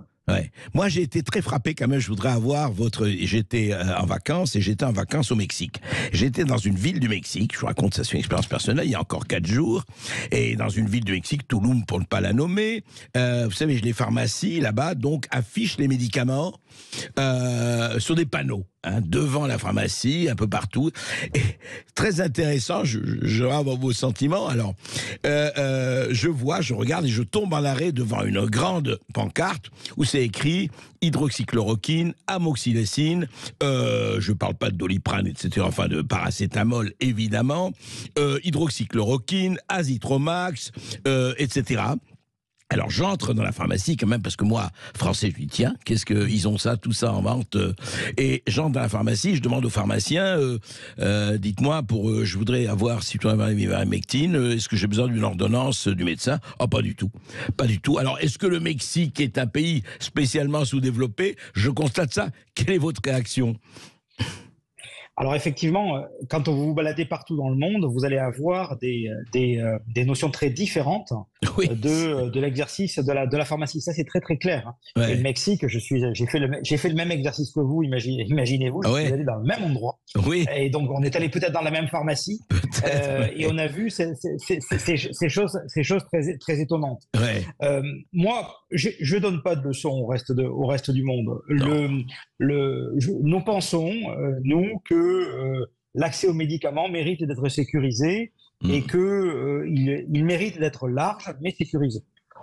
[SPEAKER 8] Moi, j'ai été très frappé quand même. Je voudrais avoir j'étais en vacances et j'étais en vacances au Mexique. J'étais dans une ville du Mexique. Je vous raconte ça, c'est une expérience personnelle. Il y a encore 4 jours, et dans une ville du Mexique, Tulum pour ne pas la nommer. Vous savez, les pharmacies là-bas donc affichent les médicaments sur des panneaux, devant la pharmacie, un peu partout. Et très intéressant. Je vais avoir vos sentiments. Alors, je regarde et je tombe en arrêt devant une grande pancarte où c'est écrit hydroxychloroquine, amoxicilline, je parle pas de Doliprane, etc., enfin de paracétamol évidemment, hydroxychloroquine, azithromax, etc. Alors j'entre dans la pharmacie quand même, parce que moi, français, je dis tiens, qu'est-ce qu'ils ont tout ça en vente, et j'entre dans la pharmacie, je demande au pharmacien, dites-moi, je voudrais avoir ivermectine, est-ce que j'ai besoin d'une ordonnance du médecin? Oh, pas du tout, pas du tout. Alors est-ce que le Mexique est un pays spécialement sous-développé? Je constate ça. Quelle est votre réaction?
[SPEAKER 11] Alors effectivement, quand vous vous baladez partout dans le monde, vous allez avoir des notions très différentes de l'exercice de la pharmacie. Ça, c'est très très clair. Et le Mexique, j'ai fait le même exercice que vous. Imaginez-vous, je suis allé dans le même endroit. Et donc on est allé peut-être dans la même pharmacie et on a vu ces choses très très étonnantes. Moi, je donne pas de leçons au reste du monde. Nous pensons que l'accès aux médicaments mérite d'être sécurisé et qu'il mérite d'être large mais sécurisé.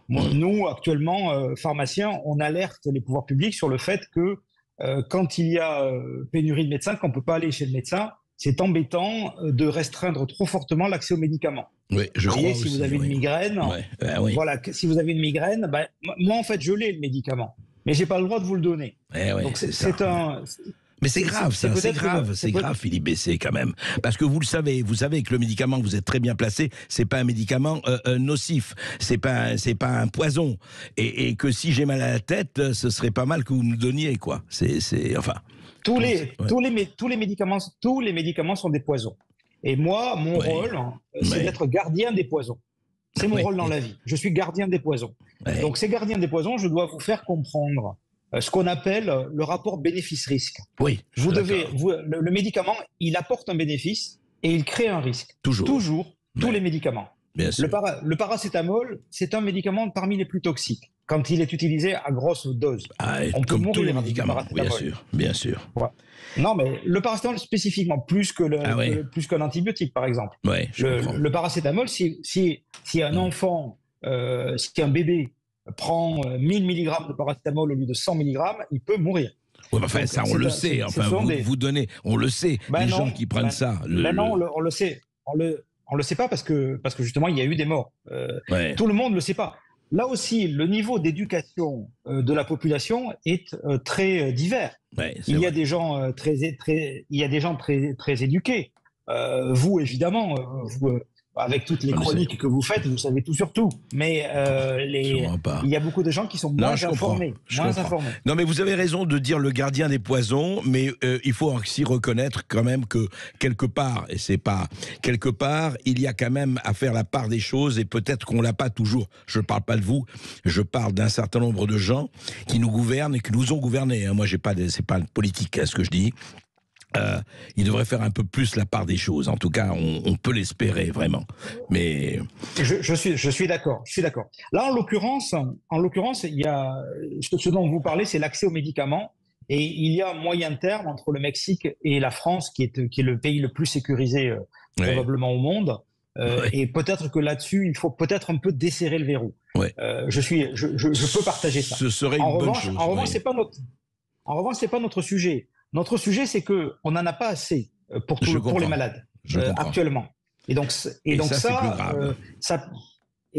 [SPEAKER 11] Nous, actuellement, pharmaciens, on alerte les pouvoirs publics sur le fait que quand il y a pénurie de médecins, qu'on ne peut pas aller chez le médecin, c'est embêtant de restreindre trop fortement l'accès aux médicaments.
[SPEAKER 8] Oui, je crois aussi.
[SPEAKER 11] Si vous avez une migraine, voilà, si vous avez une migraine, moi en fait je l'ai le médicament, mais j'ai pas le droit de vous le donner. Donc
[SPEAKER 8] mais c'est grave, c'est grave, Philippe Bessé, quand même. Parce que vous savez que le médicament, vous êtes très bien placé, c'est pas un médicament nocif, c'est pas un poison. Et que si j'ai mal à la tête, ce serait pas mal que vous me donniez, quoi.
[SPEAKER 11] Tous les médicaments sont des poisons. Et moi, mon rôle, c'est d'être gardien des poisons. C'est mon rôle dans la vie. Je suis gardien des poisons. Donc, ces gardiens des poisons, je dois vous faire comprendre ce qu'on appelle le rapport bénéfice-risque. Le médicament, il apporte un bénéfice et il crée un risque. Toujours. Tous les médicaments. Le paracétamol, c'est un médicament parmi les plus toxiques quand il est utilisé à grosse dose.
[SPEAKER 8] On peut mourir tous les médicaments, bien sûr.
[SPEAKER 11] Non, mais le paracétamol spécifiquement, plus qu'un antibiotique, par exemple. Le paracétamol, si un enfant, si un bébé prend 1000 mg de paracétamol au lieu de 100 mg, il peut mourir.
[SPEAKER 8] Ça, on le sait. On le sait, les gens qui prennent ça.
[SPEAKER 11] Non, on le sait. On le sait pas parce que justement il y a eu des morts. Tout le monde le sait pas. Là aussi, le niveau d'éducation de la population est très divers. Il y a des gens très éduqués. Vous évidemment, avec toutes les chroniques que vous faites, vous savez tout sur tout. Mais il y a beaucoup de gens qui sont moins informés.
[SPEAKER 8] Non, mais vous avez raison de dire le gardien des poisons, mais il faut aussi reconnaître quand même que quelque part, et c'est pas quelque part, il y a quand même à faire la part des choses, et peut-être qu'on l'a pas toujours. Je ne parle pas de vous, je parle d'un certain nombre de gens qui nous gouvernent et qui nous ont gouvernés. Moi, c'est pas politique, ce que je dis. Il devrait faire un peu plus la part des choses. En tout cas, on peut l'espérer vraiment. Mais
[SPEAKER 11] je suis d'accord. Là, en l'occurrence, il y a ce dont vous parlez, c'est l'accès aux médicaments. Et il y a un moyen terme entre le Mexique et la France, qui est le pays le plus sécurisé probablement au monde. Et peut-être que là-dessus, il faut peut-être un peu desserrer le verrou. Je peux partager ça.
[SPEAKER 8] Ce serait une bonne chose.
[SPEAKER 11] En revanche, c'est pas notre sujet. Notre sujet, c'est que on n'en a pas assez pour les malades actuellement. Et donc ça,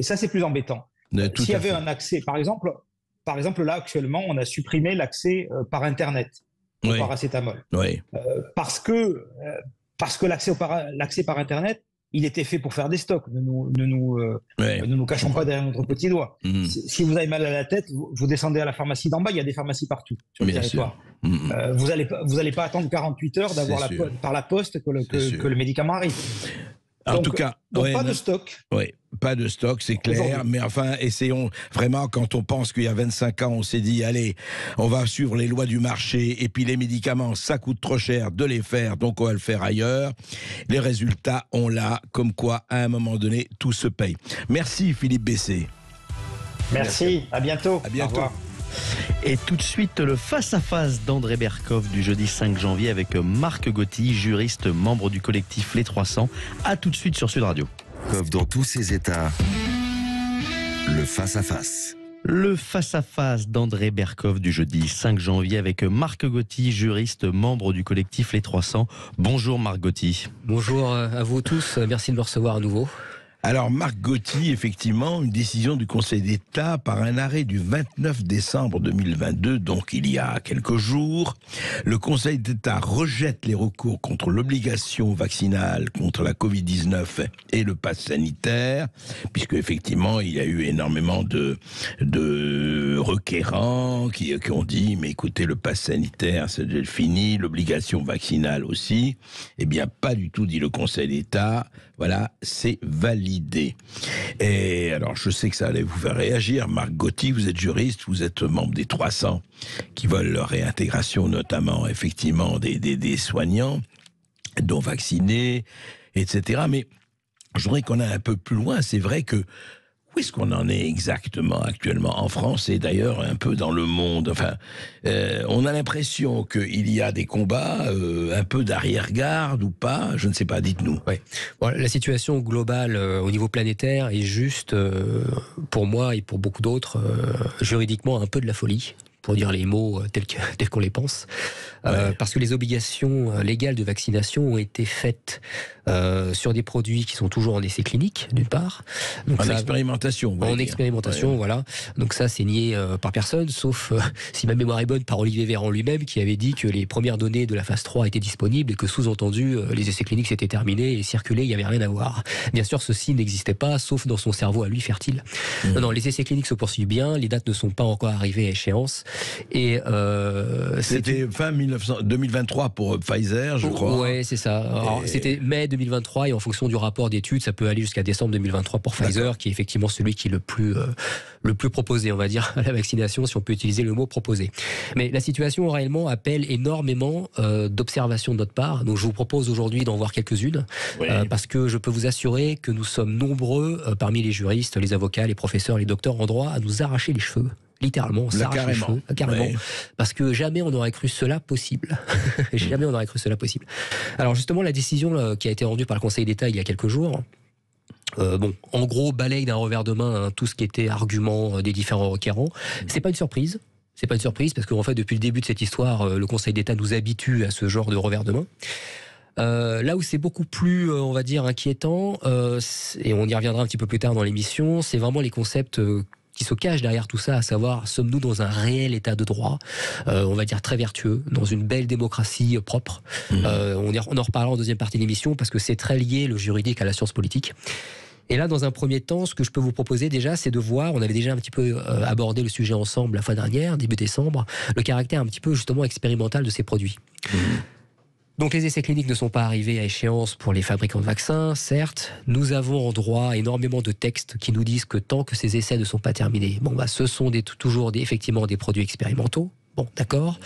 [SPEAKER 11] c'est plus embêtant. S'il y avait un accès, par exemple, là actuellement, on a supprimé l'accès par Internet au paracétamol, parce que l'accès par Internet, il était fait pour faire des stocks. Ne nous cachons pas derrière notre petit doigt. Si vous avez mal à la tête, vous descendez à la pharmacie d'en bas. Il y a des pharmacies partout sur le territoire. Vous allez pas attendre 48 heures d'avoir par la poste que le médicament arrive.
[SPEAKER 8] En tout cas,
[SPEAKER 11] pas de stock.
[SPEAKER 8] Pas de stock, c'est clair. Mais enfin, essayons vraiment, quand on pense qu'il y a 25 ans, on s'est dit, allez, on va suivre les lois du marché, et puis les médicaments, ça coûte trop cher de les faire, donc on va le faire ailleurs. Les résultats, on l'a, comme quoi, à un moment donné, tout se paye. Merci Philippe Bessé.
[SPEAKER 11] Merci, à bientôt.
[SPEAKER 8] À bientôt.
[SPEAKER 11] Au revoir.
[SPEAKER 4] Et tout de suite, le face-à-face d'André Berkoff du jeudi 5 janvier avec Marc Gotti, juriste, membre du collectif Les 300. À tout de suite sur Sud Radio.
[SPEAKER 1] Dans tous ses états, le face-à-face.
[SPEAKER 4] Le face-à-face d'André Berkoff du jeudi 5 janvier avec Marc Gotti, juriste, membre du collectif Les 300. Bonjour Marc Gotti.
[SPEAKER 12] Bonjour à vous tous, merci de me recevoir à nouveau.
[SPEAKER 8] Alors Marc Gotti, effectivement, une décision du Conseil d'État par un arrêt du 29 décembre 2022, donc il y a quelques jours. Le Conseil d'État rejette les recours contre l'obligation vaccinale contre la Covid-19 et le pass sanitaire, puisque effectivement il y a eu énormément de requérants qui ont dit mais écoutez, le pass sanitaire c'est déjà fini, l'obligation vaccinale aussi. Eh bien pas du tout, dit le Conseil d'État. Voilà, c'est validé. Et alors, je sais que ça allait vous faire réagir. Marc Gotti, vous êtes juriste, vous êtes membre des 300 qui veulent leur réintégration, notamment, effectivement, des soignants, dont vaccinés, etc. Mais je voudrais qu'on aille un peu plus loin. C'est vrai que où est-ce qu'on en est exactement actuellement en France et d'ailleurs un peu dans le monde? Enfin, on a l'impression qu'il y a des combats, un peu d'arrière-garde ou pas, je ne sais pas, dites-nous.
[SPEAKER 12] Ouais. Bon, la situation globale au niveau planétaire est juste, pour moi et pour beaucoup d'autres, juridiquement un peu de la folie, pour dire les mots tels qu'on les pense. Parce que les obligations légales de vaccination ont été faites sur des produits qui sont toujours en essai clinique, d'une part. Donc
[SPEAKER 8] en expérimentation.
[SPEAKER 12] En expérimentation, voilà. Donc ça, c'est nié par personne, sauf, si ma mémoire est bonne, par Olivier Véran lui-même, qui avait dit que les premières données de la phase 3 étaient disponibles et que, sous-entendu, les essais cliniques s'étaient terminés et circulaient, il n'y avait rien à voir. Bien sûr, ceci n'existait pas, sauf dans son cerveau à lui fertile. Non, les essais cliniques se poursuivent bien, les dates ne sont pas encore arrivées à échéance. Et
[SPEAKER 8] c'était fin 2023 pour Pfizer, je crois.
[SPEAKER 12] Ouais, c'est ça. Alors, c'était mai 2023 et en fonction du rapport d'études, ça peut aller jusqu'à décembre 2023 pour Pfizer, qui est effectivement celui qui est le plus proposé, on va dire, à la vaccination, si on peut utiliser le mot proposé. Mais la situation réellement appelle énormément d'observations de notre part. Donc je vous propose aujourd'hui d'en voir quelques-unes, parce que je peux vous assurer que nous sommes nombreux parmi les juristes, les avocats, les professeurs, les docteurs en droit à nous arracher les cheveux. Littéralement, on s'arrache les cheveux, carrément, parce que jamais on n'aurait cru cela possible. Jamais on n'aurait cru cela possible. Alors justement, la décision qui a été rendue par le Conseil d'État il y a quelques jours, en gros, balaye d'un revers de main tout ce qui était argument des différents requérants. C'est pas une surprise. C'est pas une surprise parce qu'en fait, depuis le début de cette histoire, le Conseil d'État nous habitue à ce genre de revers de main. Là où c'est beaucoup plus, on va dire, inquiétant, et on y reviendra un petit peu plus tard dans l'émission, c'est vraiment les concepts qui se cachent derrière tout ça, à savoir, sommes-nous dans un réel état de droit, on va dire très vertueux, dans une belle démocratie propre. On en reparlera en deuxième partie de l'émission, parce que c'est très lié, le juridique, à la science politique. Et là, dans un premier temps, ce que je peux vous proposer déjà, c'est de voir, on avait déjà un petit peu abordé le sujet ensemble la fois dernière, début décembre, le caractère un petit peu justement expérimental de ces produits. Donc les essais cliniques ne sont pas arrivés à échéance pour les fabricants de vaccins, certes. Nous avons en droit énormément de textes qui nous disent que tant que ces essais ne sont pas terminés, ce sont toujours effectivement des produits expérimentaux. Bon, d'accord.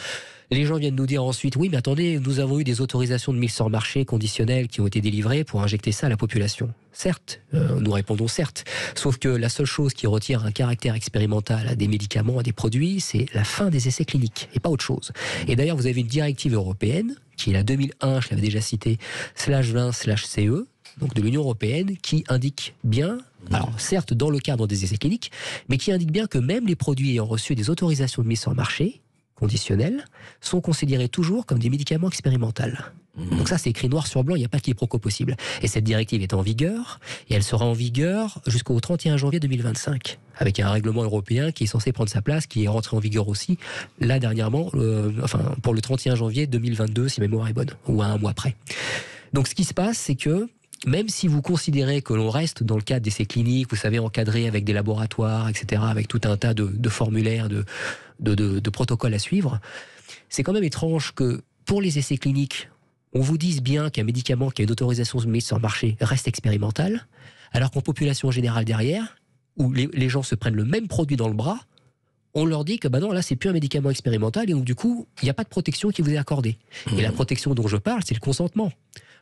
[SPEAKER 12] Les gens viennent nous dire ensuite, oui, mais attendez, nous avons eu des autorisations de mise sur le marché conditionnelles qui ont été délivrées pour injecter ça à la population. Certes, nous répondons certes. Sauf que la seule chose qui retire un caractère expérimental à des médicaments, à des produits, c'est la fin des essais cliniques, et pas autre chose. Et d'ailleurs, vous avez une directive européenne, qui est la 2001, je l'avais déjà cité, /20/CE, donc de l'Union européenne, qui indique bien, alors certes dans le cadre des essais cliniques, mais qui indique bien que même les produits ayant reçu des autorisations de mise sur le marché, conditionnels, sont considérés toujours comme des médicaments expérimentaux. Donc ça, c'est écrit noir sur blanc, il n'y a pas de quiproquo possible. Et cette directive est en vigueur, et elle sera en vigueur jusqu'au 31 janvier 2025, avec un règlement européen qui est censé prendre sa place, qui est rentré en vigueur aussi, là dernièrement, pour le 31 janvier 2022, si ma mémoire est bonne, ou à un mois près. Donc ce qui se passe, c'est que même si vous considérez que l'on reste dans le cadre d'essais cliniques, vous savez, encadré avec des laboratoires, etc., avec tout un tas de formulaires, de protocoles à suivre, c'est quand même étrange que pour les essais cliniques, on vous dise bien qu'un médicament qui a une autorisation de mise sur le marché reste expérimental, alors qu'en population générale derrière, où les gens se prennent le même produit dans le bras, on leur dit que non, là c'est plus un médicament expérimental, et donc du coup, il n'y a pas de protection qui vous est accordée. Et la protection dont je parle, c'est le consentement.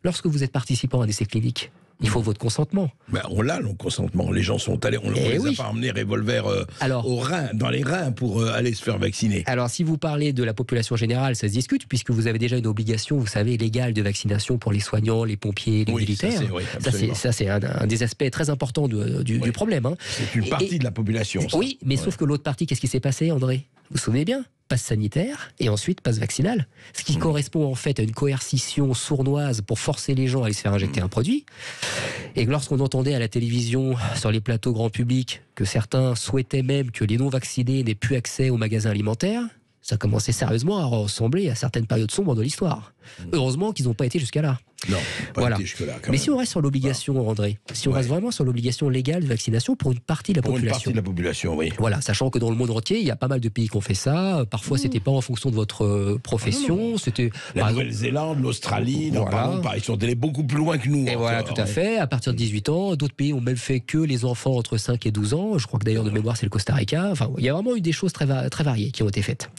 [SPEAKER 12] Lorsque vous êtes participant à un essai clinique, il faut votre consentement.
[SPEAKER 8] On l'a, le consentement. Les gens sont allés, on les a pas emmenés revolver dans les reins pour aller se faire vacciner.
[SPEAKER 12] Alors, si vous parlez de la population générale, ça se discute, puisque vous avez déjà une obligation, vous savez, légale de vaccination pour les soignants, les pompiers, les militaires. Ça, c'est un des aspects très importants du problème. Hein.
[SPEAKER 8] C'est une partie de la population. Ça.
[SPEAKER 12] Oui, mais sauf que l'autre partie, qu'est-ce qui s'est passé, André ? Vous vous souvenez bien ? Passe sanitaire et ensuite passe vaccinal. Ce qui correspond en fait à une coercition sournoise pour forcer les gens à aller se faire injecter un produit. Et lorsqu'on entendait à la télévision, sur les plateaux grand public, que certains souhaitaient même que les non-vaccinés n'aient plus accès aux magasins alimentaires, ça commençait sérieusement à ressembler à certaines périodes sombres de l'histoire. Heureusement qu'ils n'ont pas été jusqu'à là.
[SPEAKER 8] Non, pas été jusque-là.
[SPEAKER 12] Mais si on reste sur l'obligation, André, si on reste vraiment sur l'obligation légale de vaccination pour une partie de la population.
[SPEAKER 8] Pour une partie de la population, oui.
[SPEAKER 12] Voilà, sachant que dans le monde entier, il y a pas mal de pays qui ont fait ça. Parfois, c'était pas en fonction de votre profession. C'était
[SPEAKER 8] la Nouvelle-Zélande, l'Australie, ils sont allés beaucoup plus loin que nous.
[SPEAKER 12] Et voilà, tout à fait. À partir de 18 ans, d'autres pays ont même fait que les enfants entre 5 et 12 ans. Je crois que d'ailleurs, de mémoire, c'est le Costa Rica. Enfin, il y a vraiment eu des choses très variées qui ont été faites.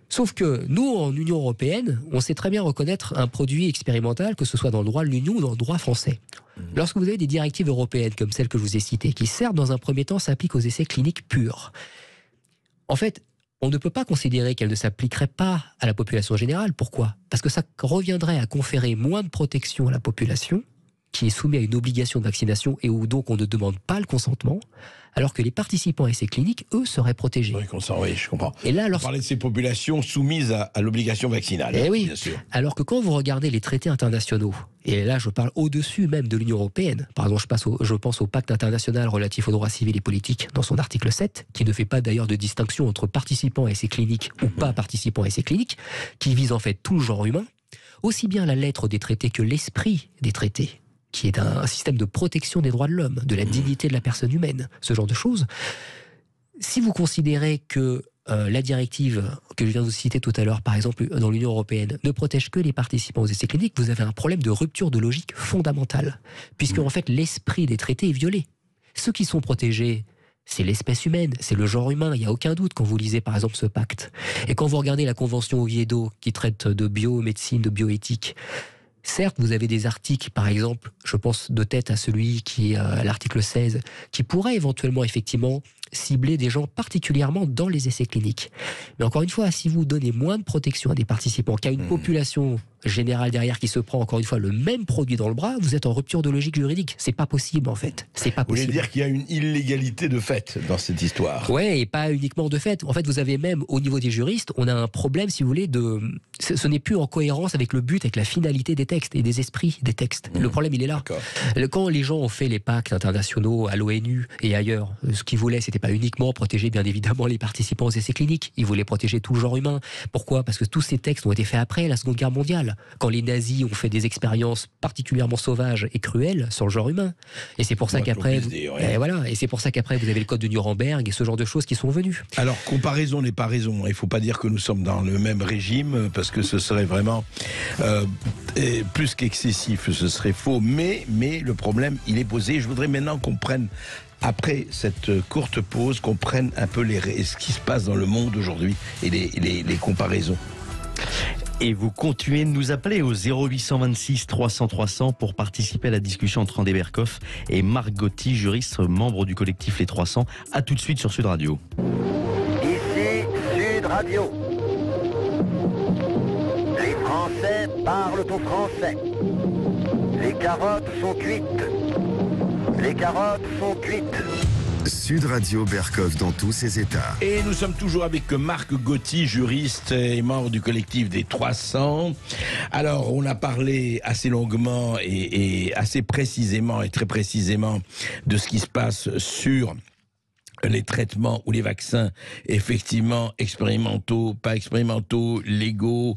[SPEAKER 12] Sauf que nous, en Union européenne, on sait très bien reconnaître un produit expérimental, que ce soit dans le droit de l'Union ou dans le droit français. Lorsque vous avez des directives européennes comme celle que je vous ai citée, qui certes, dans un premier temps, s'appliquent aux essais cliniques purs, en fait, on ne peut pas considérer qu'elles ne s'appliqueraient pas à la population générale. Pourquoi ? Parce que ça reviendrait à conférer moins de protection à la population, qui est soumise à une obligation de vaccination et où donc on ne demande pas le consentement, alors que les participants à essais cliniques, eux, seraient protégés.
[SPEAKER 8] Oui, je comprends.
[SPEAKER 12] Et là,
[SPEAKER 8] on parlait de ces populations soumises à l'obligation vaccinale.
[SPEAKER 12] Oui,
[SPEAKER 8] bien sûr.
[SPEAKER 12] Alors que quand vous regardez les traités internationaux, et là je parle au-dessus même de l'Union européenne, par exemple je pense au pacte international relatif aux droits civils et politiques dans son article 7, qui ne fait pas d'ailleurs de distinction entre participants à essais cliniques ou pas participants à essais cliniques, qui vise en fait tout le genre humain, aussi bien la lettre des traités que l'esprit des traités, qui est un système de protection des droits de l'homme, de la dignité de la personne humaine, ce genre de choses. Si vous considérez que la directive que je viens de vous citer tout à l'heure, par exemple dans l'Union européenne, ne protège que les participants aux essais cliniques, vous avez un problème de rupture de logique fondamentale, puisque en fait l'esprit des traités est violé. Ceux qui sont protégés, c'est l'espèce humaine, c'est le genre humain, il n'y a aucun doute quand vous lisez par exemple ce pacte. Et quand vous regardez la Convention Oviedo qui traite de biomédecine, de bioéthique, certes, vous avez des articles, par exemple, je pense de tête à celui qui est à l'article 16, qui pourrait éventuellement, effectivement, cibler des gens particulièrement dans les essais cliniques. Mais encore une fois, si vous donnez moins de protection à des participants qu'à une population général derrière qui se prend encore une fois le même produit dans le bras, vous êtes en rupture de logique juridique. C'est pas possible en fait. C'est pas possible.
[SPEAKER 8] Vous voulez dire qu'il y a une illégalité de fait dans cette histoire?
[SPEAKER 12] Ouais, et pas uniquement de fait. En fait, vous avez même au niveau des juristes, on a un problème, si vous voulez, ce n'est plus en cohérence avec le but, avec la finalité des textes et des esprits des textes. Le problème, il est là. Quand les gens ont fait les pactes internationaux à l'ONU et ailleurs, ce qu'ils voulaient, c'était pas uniquement protéger bien évidemment les participants aux essais cliniques. Ils voulaient protéger tout le genre humain. Pourquoi? Parce que tous ces textes ont été faits après la Seconde Guerre mondiale, quand les nazis ont fait des expériences particulièrement sauvages et cruelles sur le genre humain. Et c'est pour ça qu'après, et c'est pour ça qu'après vous avez le code de Nuremberg et ce genre de choses qui sont venues.
[SPEAKER 8] Alors, comparaison n'est pas raison. Il ne faut pas dire que nous sommes dans le même régime, parce que ce serait vraiment plus qu'excessif, ce serait faux. Mais le problème, il est posé. Je voudrais maintenant qu'on prenne, après cette courte pause, qu'on prenne un peu ce qui se passe dans le monde aujourd'hui et les comparaisons.
[SPEAKER 4] Et vous continuez de nous appeler au 0826 300 300 pour participer à la discussion entre André Berkoff et Marc Gotti, juriste, membre du collectif Les 300. A tout de suite sur Sud Radio.
[SPEAKER 10] Ici Sud Radio. Les Français parlent au français. Les carottes sont cuites. Les carottes sont cuites.
[SPEAKER 1] Sud Radio Berkoff dans tous ses états.
[SPEAKER 8] Et nous sommes toujours avec Marc Gotti, juriste et membre du collectif des 300. Alors, on a parlé assez longuement et assez précisément et très précisément de ce qui se passe sur les traitements ou les vaccins, effectivement, expérimentaux, pas expérimentaux, légaux.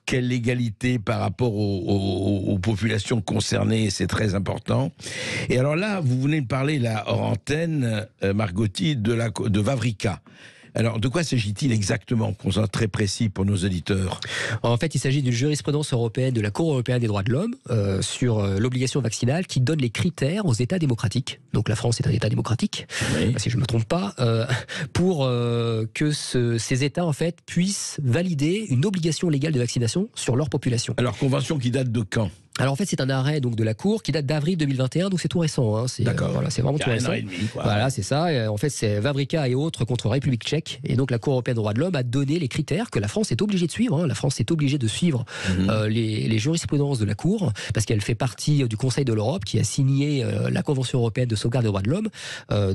[SPEAKER 8] Quelle légalité par rapport aux populations concernées, c'est très important. Et alors là, vous venez de parler, là, hors antenne, Marc Gotti, de Vavrica. Alors, de quoi s'agit-il exactement, qu'on soit très précis pour nos auditeurs?
[SPEAKER 12] En fait, il s'agit d'une jurisprudence européenne de la Cour européenne des droits de l'homme sur l'obligation vaccinale qui donne les critères aux États démocratiques. Donc la France est un État démocratique, si je ne me trompe pas, pour que ces États en fait puissent valider une obligation légale de vaccination sur leur population.
[SPEAKER 8] Alors, convention qui date de quand?
[SPEAKER 12] Alors en fait c'est un arrêt donc de la Cour qui date d'avril 2021, donc c'est tout récent. Hein.
[SPEAKER 8] D'accord.
[SPEAKER 12] Voilà, c'est vraiment tout récent. Voilà, c'est ça. Et en fait c'est Vavrica et autres contre République tchèque. Et donc la Cour européenne des droits de l'homme a donné les critères que la France est obligée de suivre. Hein. La France est obligée de suivre les jurisprudences de la Cour parce qu'elle fait partie du Conseil de l'Europe qui a signé la Convention européenne de sauvegarde des droits de l'homme.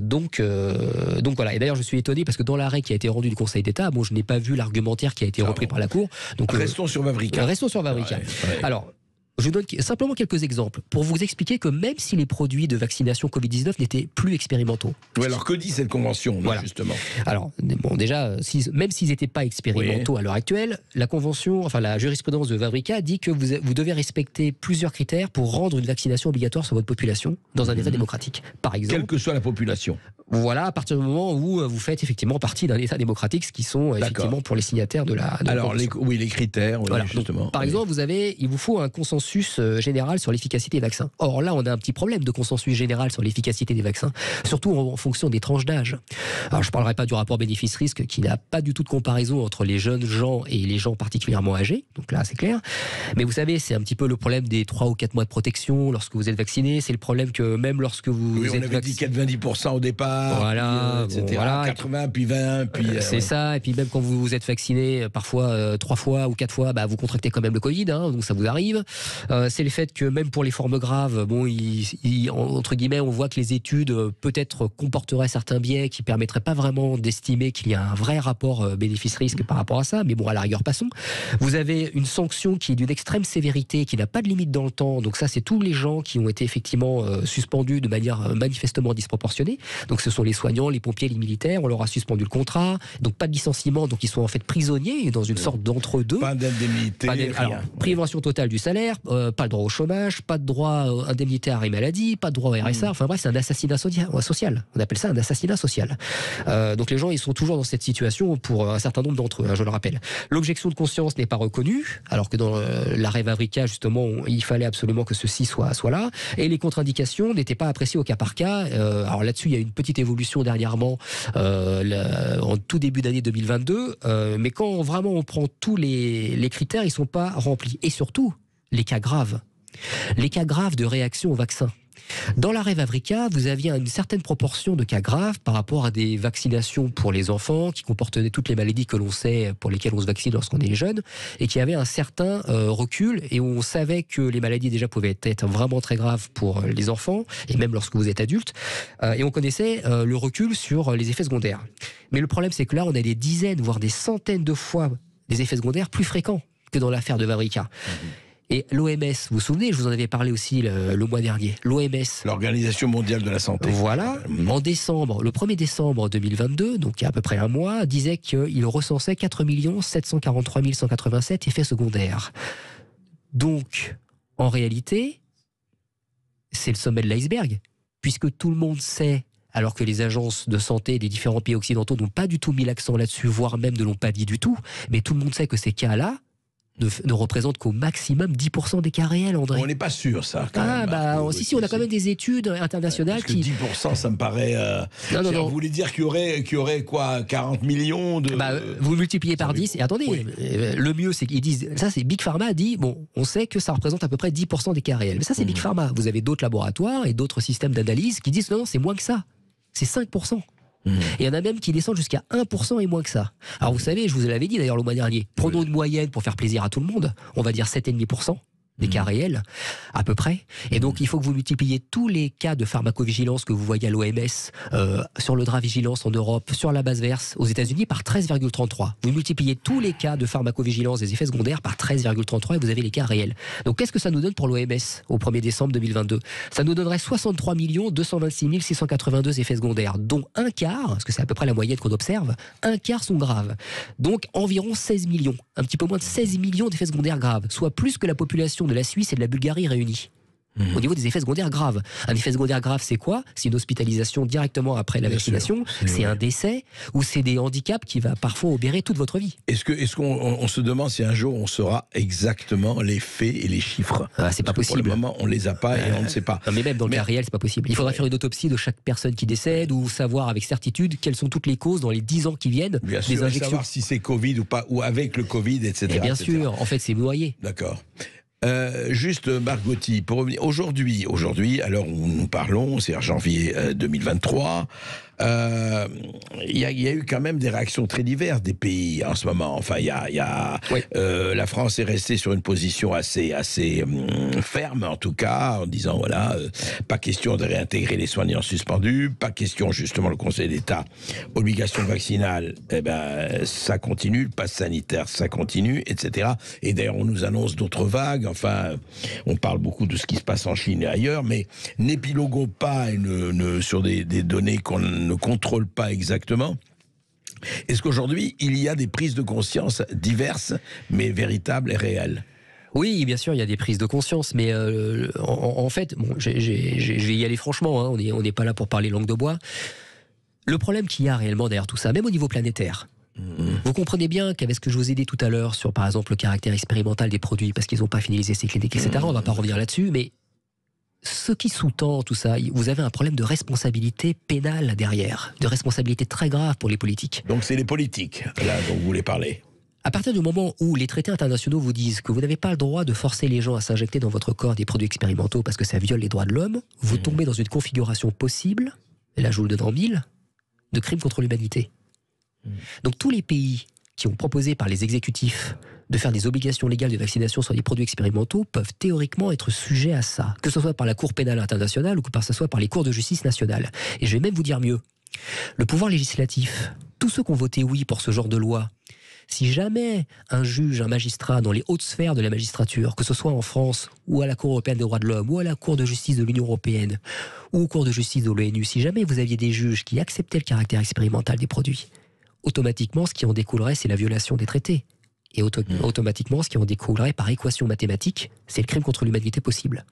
[SPEAKER 12] Donc voilà. Et d'ailleurs je suis étonné parce que dans l'arrêt qui a été rendu du Conseil d'État, bon je n'ai pas vu l'argumentaire qui a été repris par la Cour. Donc
[SPEAKER 8] restons sur Vavrica.
[SPEAKER 12] Restons sur Vavrica. Alors. Je vous donne simplement quelques exemples pour vous expliquer que même si les produits de vaccination Covid-19 n'étaient plus expérimentaux.
[SPEAKER 8] Oui, alors que dit cette convention, là, justement?
[SPEAKER 12] Alors, bon, déjà, même s'ils n'étaient pas expérimentaux à l'heure actuelle, la convention, enfin la jurisprudence de Vavrica dit que vous devez respecter plusieurs critères pour rendre une vaccination obligatoire sur votre population dans un État démocratique. Par exemple.
[SPEAKER 8] Quelle que soit la population.
[SPEAKER 12] Voilà, à partir du moment où vous faites effectivement partie d'un État démocratique, ce qui sont effectivement pour les signataires de la.
[SPEAKER 8] Alors, les critères,
[SPEAKER 12] voilà.
[SPEAKER 8] justement.
[SPEAKER 12] Donc, par exemple, il vous faut un consensus général sur l'efficacité des vaccins. Or là, on a un petit problème de consensus général sur l'efficacité des vaccins, surtout en fonction des tranches d'âge. Alors, je ne parlerai pas du rapport bénéfice-risque qui n'a pas du tout de comparaison entre les jeunes gens et les gens particulièrement âgés. Donc là, c'est clair. Mais vous savez, c'est un petit peu le problème des 3 ou 4 mois de protection lorsque vous êtes vacciné. C'est le problème que même lorsque vous êtes
[SPEAKER 8] on avait dit 90% au départ,
[SPEAKER 12] voilà,
[SPEAKER 8] puis, etc.
[SPEAKER 12] Voilà.
[SPEAKER 8] 80, puis 20, puis...
[SPEAKER 12] c'est ça, et puis même quand vous êtes vacciné, parfois 3 fois ou 4 fois, vous contractez quand même le Covid, hein, donc ça vous arrive. C'est le fait que même pour les formes graves, bon, entre guillemets, on voit que les études peut-être comporteraient certains biais qui permettraient pas vraiment d'estimer qu'il y a un vrai rapport bénéfice-risque par rapport à ça, mais bon, à la rigueur, passons. Vous avez une sanction qui est d'une extrême sévérité, qui n'a pas de limite dans le temps, donc ça, c'est tous les gens qui ont été effectivement suspendus de manière manifestement disproportionnée, donc ce sont les soignants, les pompiers, les militaires, on leur a suspendu le contrat, donc pas de licenciement, donc ils sont en fait prisonniers dans une sorte d'entre-deux.
[SPEAKER 8] Pas d'indemnité, rien.
[SPEAKER 12] Privation totale du salaire, pas de droit au chômage, pas de droit indemnité à arrêt maladie, pas de droit au RSA, enfin bref, c'est un assassinat social. On appelle ça un assassinat social. Donc les gens, ils sont toujours dans cette situation pour un certain nombre d'entre eux, hein, je le rappelle. L'objection de conscience n'est pas reconnue, alors que dans l'arrêt Vavrica, justement, il fallait absolument que ceci soit là, et les contre-indications n'étaient pas appréciées au cas par cas. Alors là-dessus, il y a une petite évolution dernièrement, en tout début d'année 2022, mais quand vraiment on prend tous les critères, ils ne sont pas remplis. Et surtout, les cas graves. Les cas graves de réaction au vaccin. Dans la Rêve Africa, vous aviez une certaine proportion de cas graves par rapport à des vaccinations pour les enfants qui comportaient toutes les maladies que l'on sait pour lesquelles on se vaccine lorsqu'on est jeune et qui avaient un certain recul et où on savait que les maladies déjà pouvaient être vraiment très graves pour les enfants et même lorsque vous êtes adulte et on connaissait le recul sur les effets secondaires. Mais le problème c'est que là on a des dizaines voire des centaines de fois des effets secondaires plus fréquents que dans l'affaire de Vavrika. Et l'OMS, vous vous souvenez, je vous en avais parlé aussi le mois dernier, l'OMS.
[SPEAKER 8] L'Organisation mondiale de la santé.
[SPEAKER 12] Voilà, en décembre, le 1er décembre 2022, donc il y a à peu près un mois, disait qu'il recensait 4 743 187 effets secondaires. Donc, en réalité, c'est le sommet de l'iceberg, puisque tout le monde sait, alors que les agences de santé des différents pays occidentaux n'ont pas du tout mis l'accent là-dessus, voire même ne l'ont pas dit du tout, mais tout le monde sait que ces cas-là, ne représente qu'au maximum 10% des cas réels, André.
[SPEAKER 8] On n'est pas sûr, ça.
[SPEAKER 12] Quand même, si, on a quand même des études internationales
[SPEAKER 8] qui... 10%, ça me paraît... Non. Vous voulez dire qu'il y aurait quoi, 40 millions de...
[SPEAKER 12] Vous multipliez par 10, et attendez, oui. Le mieux, c'est qu'ils disent... Ça, c'est Big Pharma dit, bon, on sait que ça représente à peu près 10% des cas réels. Mais ça, c'est Big Pharma. Vous avez d'autres laboratoires et d'autres systèmes d'analyse qui disent, non, c'est moins que ça. C'est 5%. Et il y en a même qui descendent jusqu'à 1% et moins que ça. Alors vous savez, je vous l'avais dit d'ailleurs le mois dernier, prenons une moyenne pour faire plaisir à tout le monde, on va dire 7,5% des cas réels, à peu près. Et donc il faut que vous multipliez tous les cas de pharmacovigilance que vous voyez à l'OMS, sur le drap vigilance en Europe, sur la base verse aux États-Unis par 13,33. Vous multipliez tous les cas de pharmacovigilance des effets secondaires par 13,33 et vous avez les cas réels. Donc qu'est-ce que ça nous donne pour l'OMS au 1er décembre 2022 ? Ça nous donnerait 63 226 682 effets secondaires, dont un quart, parce que c'est à peu près la moyenne qu'on observe, un quart sont graves. Donc environ 16 millions, un petit peu moins de 16 millions d'effets secondaires graves, soit plus que la population de la Suisse et de la Bulgarie réunis. Au niveau des effets secondaires graves. Un effet secondaire grave, c'est quoi ? C'est une hospitalisation directement après la vaccination, c'est un décès, ou c'est des handicaps qui va parfois obérer toute votre vie.
[SPEAKER 8] Est-ce qu'on se demande si un jour on saura exactement les faits et les chiffres ?
[SPEAKER 12] C'est pas possible.
[SPEAKER 8] Pour le moment, on les a pas et on ne sait pas.
[SPEAKER 12] Non, mais même dans le cas réel, c'est pas possible. Il faudra faire une autopsie de chaque personne qui décède ou savoir avec certitude quelles sont toutes les causes dans les 10 ans qui viennent.
[SPEAKER 8] Bien sûr,
[SPEAKER 12] des injections.
[SPEAKER 8] Savoir si c'est Covid ou pas, ou avec le Covid, etc.
[SPEAKER 12] Et bien sûr, en fait, c'est noyé.
[SPEAKER 8] D'accord. Juste Margotti, pour revenir aujourd'hui, à l'heure où nous parlons, c'est en janvier 2023, il y a eu quand même des réactions très diverses des pays en ce moment. Enfin, la France est restée sur une position assez ferme, en tout cas, en disant voilà, pas question de réintégrer les soignants suspendus, pas question justement le Conseil d'État, obligation vaccinale, ça continue, le pass sanitaire, ça continue, etc. Et d'ailleurs, on nous annonce d'autres vagues. Enfin, on parle beaucoup de ce qui se passe en Chine et ailleurs, mais n'épiloguons pas sur des données qu'on ne contrôle pas exactement. Est-ce qu'aujourd'hui, il y a des prises de conscience diverses, mais véritables et réelles ?
[SPEAKER 12] Oui, bien sûr, il y a des prises de conscience, mais en fait, bon, je vais y aller franchement, hein, on n'est pas là pour parler langue de bois. Le problème qu'il y a réellement derrière tout ça, même au niveau planétaire, vous comprenez bien qu'avec ce que je vous ai dit tout à l'heure sur, par exemple, le caractère expérimental des produits, parce qu'ils n'ont pas fini les essais cliniques, etc., on ne va pas revenir là-dessus, mais ce qui sous-tend tout ça, vous avez un problème de responsabilité pénale derrière, de responsabilité très grave pour les politiques.
[SPEAKER 8] Donc c'est les politiques, là, dont vous voulez parler.
[SPEAKER 12] À partir du moment où les traités internationaux vous disent que vous n'avez pas le droit de forcer les gens à s'injecter dans votre corps des produits expérimentaux parce que ça viole les droits de l'homme, vous tombez dans une configuration possible, et là je vous le donne en mille, de crimes contre l'humanité. Donc tous les pays qui ont proposé par les exécutifs de faire des obligations légales de vaccination sur les produits expérimentaux peuvent théoriquement être sujets à ça, que ce soit par la Cour pénale internationale ou que ce soit par les cours de justice nationale. Et je vais même vous dire mieux, le pouvoir législatif, tous ceux qui ont voté oui pour ce genre de loi, si jamais un juge, un magistrat dans les hautes sphères de la magistrature, que ce soit en France ou à la Cour européenne des droits de l'homme ou à la Cour de justice de l'Union européenne ou aux cours de justice de l'ONU, si jamais vous aviez des juges qui acceptaient le caractère expérimental des produits, automatiquement, ce qui en découlerait, c'est la violation des traités. Et automatiquement, ce qui en découlerait par équation mathématique, c'est le crime contre l'humanité possible.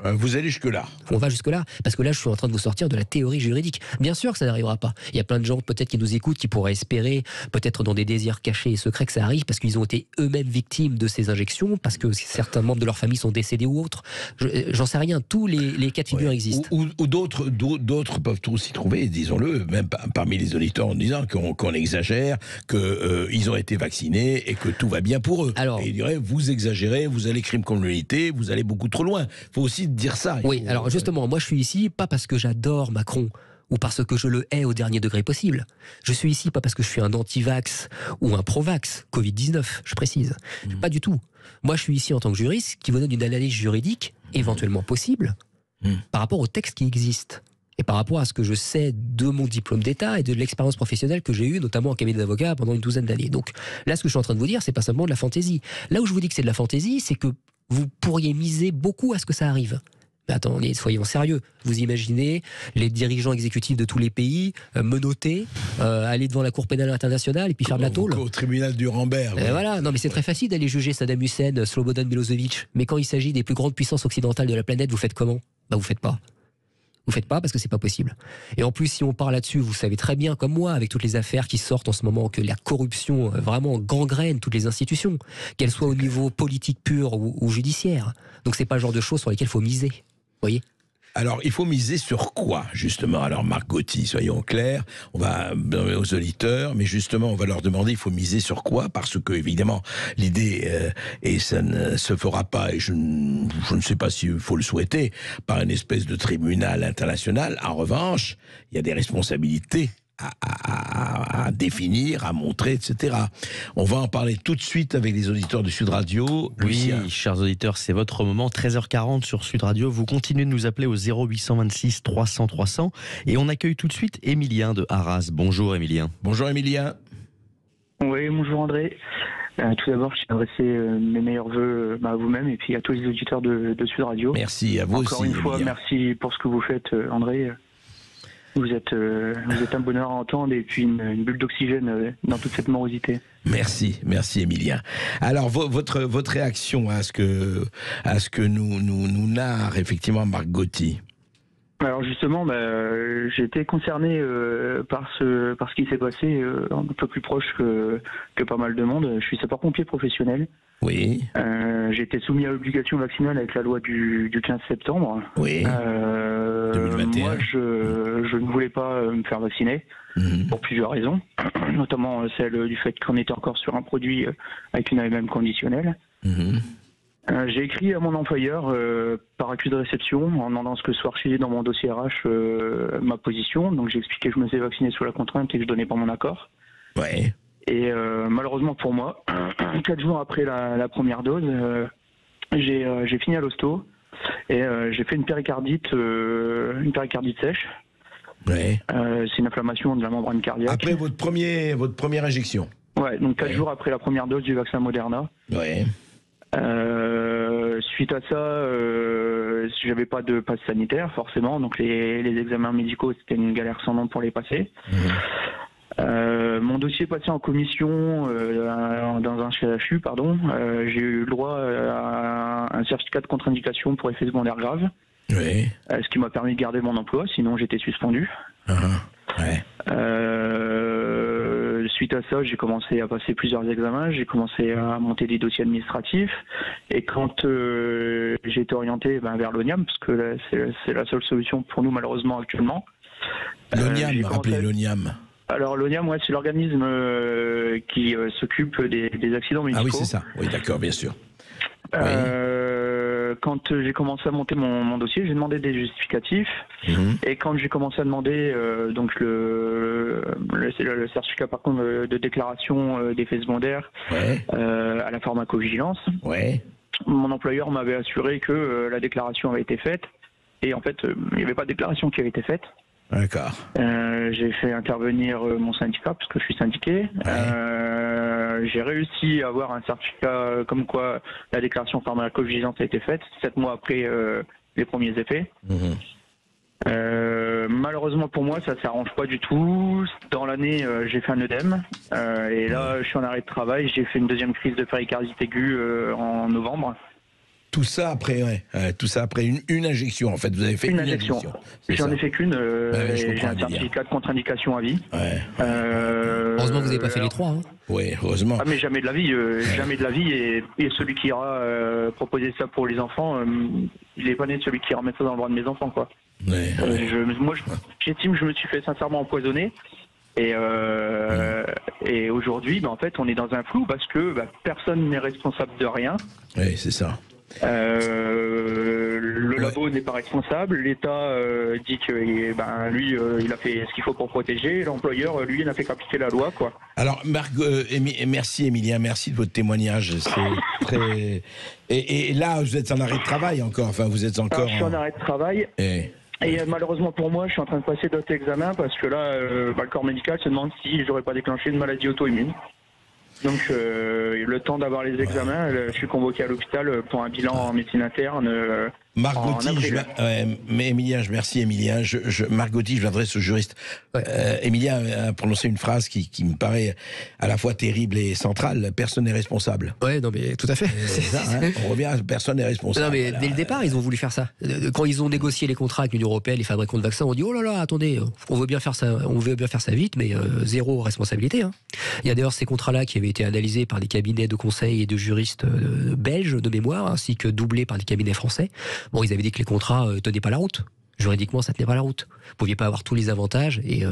[SPEAKER 8] Vous allez jusque-là.
[SPEAKER 12] On va jusque-là, parce que là, je suis en train de vous sortir de la théorie juridique. Bien sûr que ça n'arrivera pas. Il y a plein de gens peut-être qui nous écoutent, qui pourraient espérer, peut-être dans des désirs cachés et secrets, que ça arrive, parce qu'ils ont été eux-mêmes victimes de ces injections, parce que certains membres de leur famille sont décédés ou autres. J'en sais rien, tous les cas de figure existent.
[SPEAKER 8] Ou d'autres peuvent aussi trouver, disons-le, même parmi les auditeurs, en disant qu'on exagère, qu'ils ont été vaccinés et que tout va bien pour eux.
[SPEAKER 12] Alors,
[SPEAKER 8] et ils diraient, vous exagérez, vous allez crime contre l'humanité, vous allez beaucoup trop loin. Il faut aussi aussi de dire ça.
[SPEAKER 12] Oui, alors justement, moi je suis ici pas parce que j'adore Macron ou parce que je le hais au dernier degré possible. Je suis ici pas parce que je suis un anti-vax ou un pro-vax, Covid-19, je précise. Pas du tout. Moi je suis ici en tant que juriste qui vous donne une analyse juridique éventuellement possible par rapport au texte qui existe. Et par rapport à ce que je sais de mon diplôme d'État et de l'expérience professionnelle que j'ai eue, notamment en cabinet d'avocat pendant une douzaine d'années. Donc là, ce que je suis en train de vous dire, c'est pas simplement de la fantaisie. Là où je vous dis que c'est de la fantaisie, c'est que vous pourriez miser beaucoup à ce que ça arrive. Mais attendez, soyons sérieux. Vous imaginez les dirigeants exécutifs de tous les pays menottés, aller devant la Cour pénale internationale et puis faire de la tôle.
[SPEAKER 8] Au tribunal du Rambert.
[SPEAKER 12] Oui. Voilà, non mais c'est très facile d'aller juger Saddam Hussein, Slobodan Milosevic. Mais quand il s'agit des plus grandes puissances occidentales de la planète, vous faites comment? Bah vous faites pas. Vous faites pas parce que c'est pas possible. Et en plus, si on parle là-dessus, vous savez très bien, comme moi, avec toutes les affaires qui sortent en ce moment, que la corruption vraiment gangrène toutes les institutions, qu'elles soient au niveau politique pur ou judiciaire. Donc c'est pas le genre de choses sur lesquelles il faut miser. Vous voyez ?
[SPEAKER 8] Alors, il faut miser sur quoi, justement? Alors, Marc Gauthier, soyons clairs, on va aux auditeurs, mais justement, on va leur demander, il faut miser sur quoi? Parce que, évidemment, l'idée, et ça ne se fera pas, et je ne sais pas s'il faut le souhaiter, par une espèce de tribunal international. En revanche, il y a des responsabilités à définir, à montrer, etc. On va en parler tout de suite avec les auditeurs de Sud Radio. Lucien.
[SPEAKER 4] Oui, chers auditeurs, c'est votre moment, 13h40 sur Sud Radio. Vous continuez de nous appeler au 0826 300 300 et on accueille tout de suite Émilien de Arras. Bonjour Émilien.
[SPEAKER 8] Bonjour Émilien.
[SPEAKER 13] Oui, bonjour André. Tout d'abord, je tiens à adresser mes meilleurs vœux à vous-même et puis à tous les auditeurs de Sud Radio.
[SPEAKER 8] Merci à vous
[SPEAKER 13] Encore
[SPEAKER 8] aussi.
[SPEAKER 13] Encore une fois,
[SPEAKER 8] Émilien.
[SPEAKER 13] merci pour ce que vous faites, André. Vous êtes un bonheur à entendre et puis une bulle d'oxygène dans toute cette morosité.
[SPEAKER 8] Merci Émilien. Alors votre réaction à ce que nous narre effectivement Marc Gauthier.
[SPEAKER 13] Alors justement, j'ai été concerné par ce qui s'est passé un peu plus proche que pas mal de monde. Je suis sapeur-pompier professionnel.
[SPEAKER 8] Oui.
[SPEAKER 13] J'ai été soumis à l'obligation vaccinale avec la loi du 15 septembre.
[SPEAKER 8] Oui. 2021.
[SPEAKER 13] Moi, je ne voulais pas me faire vacciner pour plusieurs raisons, notamment celle du fait qu'on était encore sur un produit avec une AMM conditionnelle. J'ai écrit à mon employeur par accusé de réception en demandant à ce que soit archivé dans mon dossier RH ma position. Donc j'ai expliqué que je me faisais vacciner sous la contrainte et que je donnais pas mon accord.
[SPEAKER 8] Ouais.
[SPEAKER 13] Et malheureusement pour moi, 4 jours après la première dose, j'ai fini à l'hosto et j'ai fait une péricardite sèche.
[SPEAKER 8] Ouais.
[SPEAKER 13] C'est une inflammation de la membrane cardiaque.
[SPEAKER 8] Après votre première injection.
[SPEAKER 13] Ouais, donc 4 jours après la première dose du vaccin Moderna.
[SPEAKER 8] Ouais.
[SPEAKER 13] Suite à ça, j'avais pas de passe sanitaire forcément, donc les examens médicaux c'était une galère sans nom pour les passer. Mon dossier est passé en commission dans un CHU, pardon. J'ai eu le droit à un certificat de contre-indication pour effets secondaires graves.
[SPEAKER 8] Oui.
[SPEAKER 13] Ce qui m'a permis de garder mon emploi, sinon j'étais suspendu.
[SPEAKER 8] Ouais.
[SPEAKER 13] Suite à ça, j'ai commencé à passer plusieurs examens, j'ai commencé à monter des dossiers administratifs, et quand j'ai été orienté vers l'ONIAM, parce que c'est la seule solution pour nous malheureusement actuellement.
[SPEAKER 8] L'ONIAM, rappelez l'ONIAM.
[SPEAKER 13] Alors l'ONIAM, ouais, c'est l'organisme qui s'occupe des accidents médicaux.
[SPEAKER 8] Ah oui, c'est ça, oui d'accord, bien sûr.
[SPEAKER 13] Quand j'ai commencé à monter mon dossier, j'ai demandé des justificatifs. Et quand j'ai commencé à demander donc le certificat par contre de déclaration d'effets secondaires à la pharmacovigilance, mon employeur m'avait assuré que la déclaration avait été faite. Et en fait, il n'y avait pas de déclaration qui avait été faite.
[SPEAKER 8] D'accord.
[SPEAKER 13] J'ai fait intervenir mon syndicat parce que je suis syndiqué. J'ai réussi à avoir un certificat comme quoi la déclaration pharmacovigilance a été faite 7 mois après les premiers effets. Malheureusement pour moi, ça s'arrange pas du tout. Dans l'année, j'ai fait un œdème et là, je suis en arrêt de travail. J'ai fait une deuxième crise de péricardite aiguë en novembre.
[SPEAKER 8] Tout ça après, tout ça après une injection. En fait, vous avez fait une injection.
[SPEAKER 13] J'en ai fait qu'une. J'ai un certificat de contre-indication à vie.
[SPEAKER 12] Heureusement que vous n'avez pas fait les 3. Hein.
[SPEAKER 8] Oui, heureusement.
[SPEAKER 13] Ah, mais jamais de la vie, jamais de la vie. Et celui qui ira proposer ça pour les enfants, il n'est pas né de celui qui ira mettre ça dans le droit de mes enfants, quoi. Moi, j'estime que je me suis fait sincèrement empoisonner. Et aujourd'hui, en fait, on est dans un flou parce que personne n'est responsable de rien.
[SPEAKER 8] Oui, c'est ça.
[SPEAKER 13] Le labo n'est pas responsable. L'État dit que lui, il a fait ce qu'il faut pour protéger. L'employeur, lui, n'a fait qu'appliquer la loi, quoi.
[SPEAKER 8] Alors, merci Émilien, merci de votre témoignage. C'est très. Et là, vous êtes en arrêt de travail encore. Enfin, vous êtes encore.
[SPEAKER 13] Alors, je suis en arrêt de travail. Et malheureusement pour moi, je suis en train de passer d'autres examens parce que là, le corps médical se demande si j'aurais pas déclenché une maladie auto-immune. Donc, le temps d'avoir les examens, je suis convoqué à l'hôpital pour un bilan en médecine interne.
[SPEAKER 8] Margotti, mais Émilien, merci Émilien. Margotti, je m'adresse au juriste. Émilien a prononcé une phrase qui me paraît à la fois terrible et centrale. Personne n'est responsable.
[SPEAKER 12] Ouais, non mais tout à fait.
[SPEAKER 8] C'est ça, hein, on revient à personne n'est responsable.
[SPEAKER 12] Non mais dès le départ, ils ont voulu faire ça. Quand ils ont négocié les contrats avec l'Union européenne, les fabricants de vaccins ont dit oh là là, attendez, on veut bien faire ça vite, mais zéro responsabilité. Hein. Il y a d'ailleurs ces contrats-là qui avaient été analysés par des cabinets de conseil et de juristes belges de mémoire, ainsi que doublés par des cabinets français. Bon, ils avaient dit que les contrats tenaient pas la route. Juridiquement, ça tenait pas la route. Vous pouviez pas avoir tous les avantages et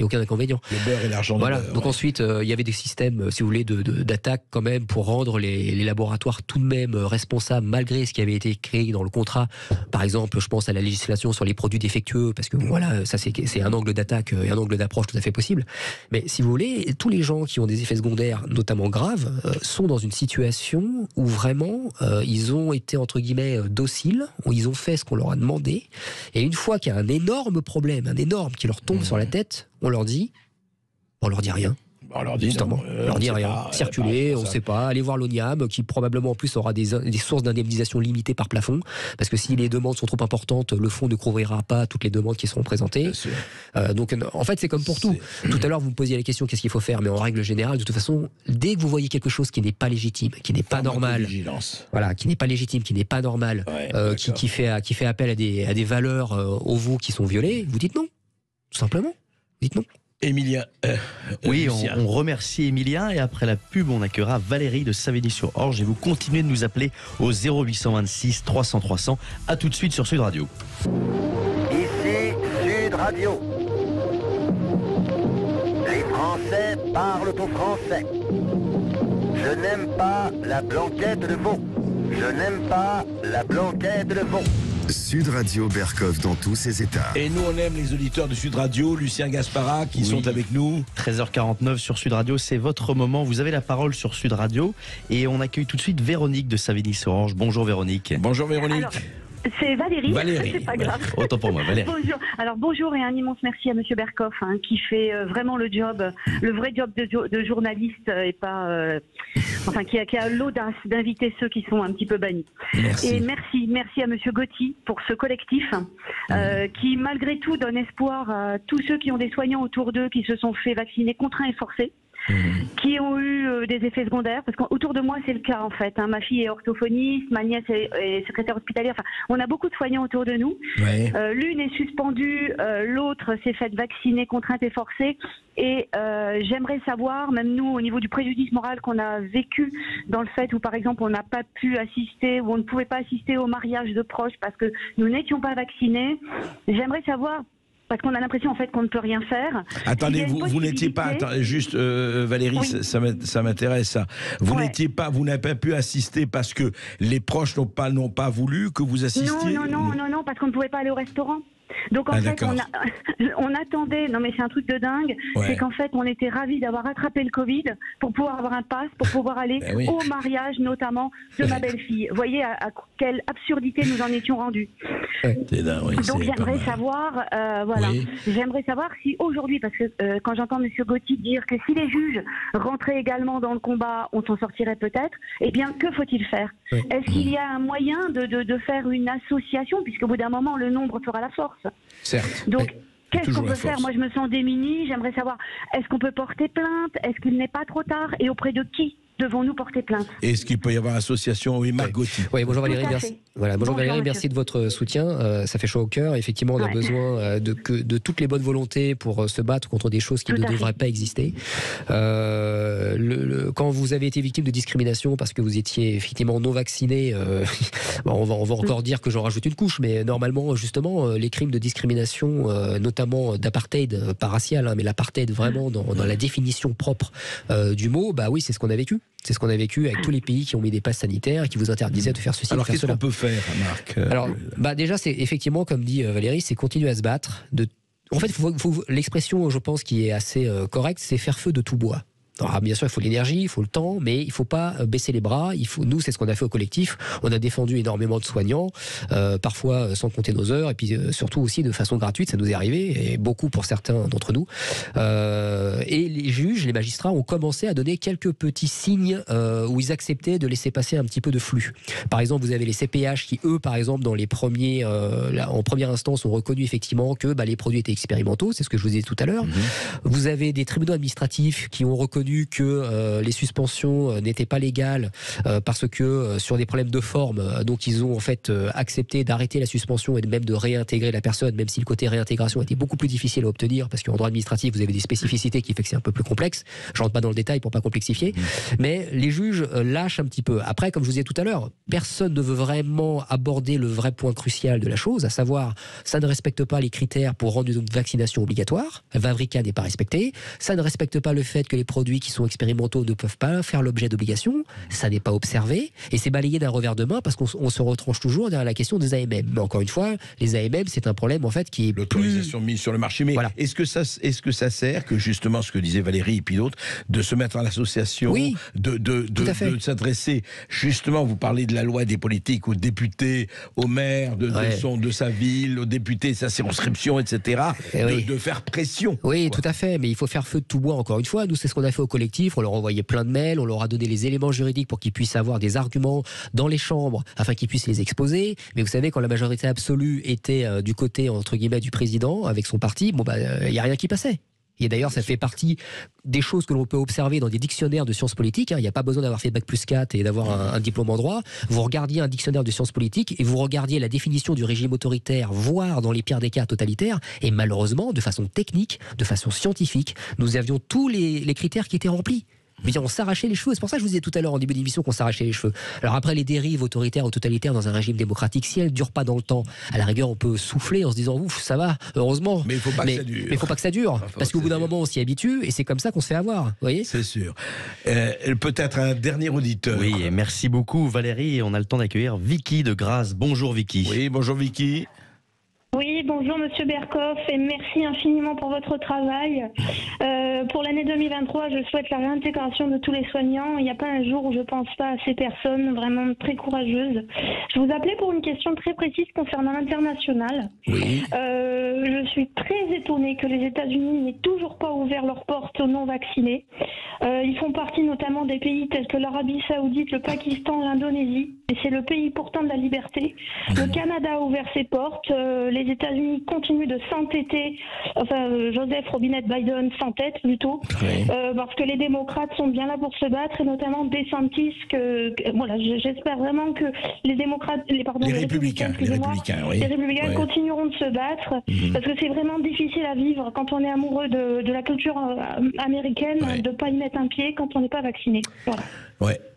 [SPEAKER 12] aucun inconvénient.
[SPEAKER 8] Le beurre et l'argent.
[SPEAKER 12] Voilà.
[SPEAKER 8] Du beurre,
[SPEAKER 12] donc ensuite, il y avait des systèmes, si vous voulez, d'attaque quand même pour rendre les laboratoires tout de même responsables malgré ce qui avait été écrit dans le contrat. Par exemple, je pense à la législation sur les produits défectueux, parce que voilà, ça c'est un angle d'attaque et un angle d'approche tout à fait possible. Mais si vous voulez, tous les gens qui ont des effets secondaires, notamment graves, sont dans une situation où vraiment ils ont été entre guillemets dociles, où ils ont fait ce qu'on leur a demandé. Et une fois qu'il y a un énorme problème, qui leur tombe sur la tête, on leur dit rien.
[SPEAKER 8] On leur dit
[SPEAKER 12] justement, on leur dit rien. Circuler, on ne sait pas. Aller voir l'ONIAM, qui probablement en plus aura des sources d'indemnisation limitées par plafond, parce que si les demandes sont trop importantes, le fonds ne couvrira pas toutes les demandes qui seront présentées. Donc en fait, c'est comme pour tout. Tout à l'heure, vous me posiez la question qu'est-ce qu'il faut faire, mais en règle générale, de toute façon, dès que vous voyez quelque chose qui n'est pas légitime, qui n'est pas normal, voilà, qui n'est pas légitime, qui n'est pas normal, qui fait appel à des valeurs au vous qui sont violées, vous dites non, tout simplement. Dites non.
[SPEAKER 4] Émilien. Oui, on remercie Émilien et après la pub, on accueillera Valérie de Savigny-sur-Orge et vous continuez de nous appeler au 0826 300 300. A tout de suite sur Sud Radio.
[SPEAKER 10] Ici Sud Radio. Les Français parlent au français. Je n'aime pas la blanquette de veau. Je n'aime pas la blanquette de veau.
[SPEAKER 1] Sud Radio Berkov dans tous ses états.
[SPEAKER 8] Et nous, on aime les auditeurs de Sud Radio, Lucien Gasparat, qui sont avec nous.
[SPEAKER 4] 13h49 sur Sud Radio, c'est votre moment. Vous avez la parole sur Sud Radio. Et on accueille tout de suite Véronique de Savigny-sur-Orge. Bonjour Véronique.
[SPEAKER 8] Bonjour Véronique.
[SPEAKER 14] Alors, c'est Valérie. C'est pas grave.
[SPEAKER 4] Autant pour moi, Valérie.
[SPEAKER 14] Bonjour. Alors bonjour et un immense merci à Monsieur Berkov qui fait vraiment le vrai job de journaliste et pas, qui a l'audace d'inviter ceux qui sont un petit peu bannis.
[SPEAKER 8] Merci.
[SPEAKER 14] Et merci à Monsieur Gotti pour ce collectif qui malgré tout donne espoir à tous ceux qui ont des soignants autour d'eux qui se sont fait vacciner contraints et forcés. Qui ont eu des effets secondaires, parce qu'autour de moi c'est le cas en fait. Ma fille est orthophoniste, ma nièce est secrétaire hospitalière. Enfin, on a beaucoup de soignants autour de nous.
[SPEAKER 8] Ouais.
[SPEAKER 14] L'une est suspendue, l'autre s'est faite vacciner contrainte et forcée. Et j'aimerais savoir, même nous, au niveau du préjudice moral qu'on a vécu dans le fait où, par exemple, on n'a pas pu assister ou on ne pouvait pas assister au mariage de proches parce que nous n'étions pas vaccinés. J'aimerais savoir. Parce qu'on a l'impression en fait qu'on ne peut rien faire.
[SPEAKER 8] Attendez, vous n'étiez pas, juste Valérie, oui. ça m'intéresse ça. Vous n'étiez pas, vous n'avez pas pu assister parce que les proches n'ont pas voulu que vous assistiez.
[SPEAKER 14] Non, parce qu'on ne pouvait pas aller au restaurant. Donc en fait, on attendait, non mais c'est un truc de dingue, c'est qu'en fait on était ravis d'avoir attrapé le Covid pour pouvoir avoir un pass, pour pouvoir aller au mariage notamment de ma belle-fille. Vous voyez à quelle absurdité nous en étions rendus. Donc j'aimerais savoir, j'aimerais savoir si aujourd'hui, parce que quand j'entends Monsieur Gotti dire que si les juges rentraient également dans le combat, on s'en sortirait peut-être, eh bien que faut-il faire? Est-ce qu'il y a un moyen de faire une association, puisqu'au bout d'un moment le nombre fera la force?
[SPEAKER 8] Certes.
[SPEAKER 14] Donc, qu'est-ce qu'on peut faire? Moi, je me sens démunie. J'aimerais savoir, est-ce qu'on peut porter plainte? Est-ce qu'il n'est pas trop tard? Et auprès de qui devons-nous porter plainte?
[SPEAKER 8] Est-ce qu'il peut y avoir association? Oui, Margotti.
[SPEAKER 12] Oui, bonjour Valérie, merci. Voilà, bonjour Valérie, merci de votre soutien. Ça fait chaud au cœur. Effectivement, on a besoin de toutes les bonnes volontés pour se battre contre des choses qui ne devraient pas exister. Quand vous avez été victime de discrimination parce que vous étiez effectivement non vacciné, on va encore dire que j'en rajoute une couche, mais normalement, justement, les crimes de discrimination, notamment d'apartheid, pas racial, mais l'apartheid vraiment dans la définition propre du mot, bah oui, c'est ce qu'on a vécu. C'est ce qu'on a vécu avec tous les pays qui ont mis des passes sanitaires et qui vous interdisaient de faire ceci.
[SPEAKER 8] Alors
[SPEAKER 12] de faire
[SPEAKER 8] qu'est-ce qu'on peut faire, Marc?
[SPEAKER 12] Alors, déjà, c'est effectivement, comme dit Valérie, c'est continuer à se battre. En fait, l'expression, je pense, qui est assez correcte, c'est faire feu de tout bois. Alors, bien sûr, il faut l'énergie, il faut le temps, mais il ne faut pas baisser les bras. Nous, c'est ce qu'on a fait au collectif. On a défendu énormément de soignants, parfois sans compter nos heures, et puis surtout aussi de façon gratuite, ça nous est arrivé, et beaucoup pour certains d'entre nous. Et les juges, les magistrats ont commencé à donner quelques petits signes où ils acceptaient de laisser passer un petit peu de flux. Par exemple, vous avez les CPH qui, eux, par exemple, dans les premiers, en première instance, ont reconnu effectivement que les produits étaient expérimentaux, c'est ce que je vous disais tout à l'heure. Vous avez des tribunaux administratifs qui ont reconnu que les suspensions n'étaient pas légales parce que sur des problèmes de forme, donc ils ont en fait accepté d'arrêter la suspension et même de réintégrer la personne, même si le côté réintégration était beaucoup plus difficile à obtenir parce qu'en droit administratif vous avez des spécificités qui fait que c'est un peu plus complexe. Je rentre pas dans le détail pour pas complexifier, mais les juges lâchent un petit peu. Après, comme je vous disais tout à l'heure, personne ne veut vraiment aborder le vrai point crucial de la chose, à savoir ça ne respecte pas les critères pour rendre une vaccination obligatoire. Vavrica n'est pas respecté. Ça ne respecte pas le fait que les produits qui sont expérimentaux ne peuvent pas faire l'objet d'obligations, ça n'est pas observé, et c'est balayé d'un revers de main parce qu'on se retranche toujours derrière la question des AMM. Mais encore une fois, les AMM, c'est un problème en fait qui est
[SPEAKER 8] l'autorisation mise sur le marché. Mais voilà. Est-ce que ça sert, que justement ce que disait Valérie et puis d'autres, de se mettre à l'association,
[SPEAKER 12] oui,
[SPEAKER 8] de s'adresser, justement, vous parlez de la loi des politiques aux députés, aux maires de sa ville, aux députés, sa circonscription, etc., de faire pression.
[SPEAKER 12] Oui, tout à fait, mais il faut faire feu de tout bois, encore une fois. Nous, c'est ce qu'on a fait au collectif, on leur envoyait plein de mails, on leur a donné les éléments juridiques pour qu'ils puissent avoir des arguments dans les chambres afin qu'ils puissent les exposer. Mais vous savez, quand la majorité absolue était du côté, entre guillemets, du président avec son parti, il n'y a rien qui passait. Et d'ailleurs, ça fait partie des choses que l'on peut observer dans des dictionnaires de sciences politiques. Il n'y a pas besoin d'avoir fait Bac+4 et d'avoir un diplôme en droit. Vous regardiez un dictionnaire de sciences politiques et vous regardiez la définition du régime autoritaire, voire dans les pires des cas totalitaire. Et malheureusement, de façon technique, de façon scientifique, nous avions tous les critères qui étaient remplis. On s'arrachait les cheveux. C'est pour ça que je vous disais tout à l'heure en début d'émission qu'on s'arrachait les cheveux. Alors après, les dérives autoritaires ou totalitaires dans un régime démocratique, si elles ne durent pas dans le temps, à la rigueur, on peut souffler en se disant ouf, ça va, heureusement.
[SPEAKER 8] Mais il ne faut pas que ça dure.
[SPEAKER 12] Mais il faut pas que ça dure. Parce qu'au bout d'un moment, on s'y habitue et c'est comme ça qu'on se fait avoir. Vous voyez ?
[SPEAKER 8] C'est sûr. Peut-être un dernier auditeur.
[SPEAKER 4] Oui, et merci beaucoup Valérie. On a le temps d'accueillir Vicky de Grasse. Bonjour Vicky.
[SPEAKER 8] Oui, bonjour Vicky.
[SPEAKER 14] Oui, bonjour Monsieur Berkoff et merci infiniment pour votre travail. Pour l'année 2023, je souhaite la réintégration de tous les soignants. Il n'y a pas un jour où je ne pense pas à ces personnes vraiment très courageuses. Je vous appelais pour une question très précise concernant l'international.
[SPEAKER 8] Oui.
[SPEAKER 14] Je suis très étonnée que les États-Unis n'aient toujours pas ouvert leurs portes aux non-vaccinés. Ils font partie notamment des pays tels que l'Arabie Saoudite, le Pakistan, l'Indonésie. Et c'est le pays pourtant de la liberté. Le Canada a ouvert ses portes. Les États-Unis continuent de s'entêter. Enfin, Joseph Robinette Biden s'entête plutôt. Oui. Parce que les démocrates sont bien là pour se battre, et notamment DeSantis. Voilà, j'espère vraiment que les démocrates, les républicains continueront de se battre. Parce que c'est vraiment difficile à vivre quand on est amoureux de la culture américaine, de ne pas y mettre un pied quand on n'est pas vacciné. Voilà.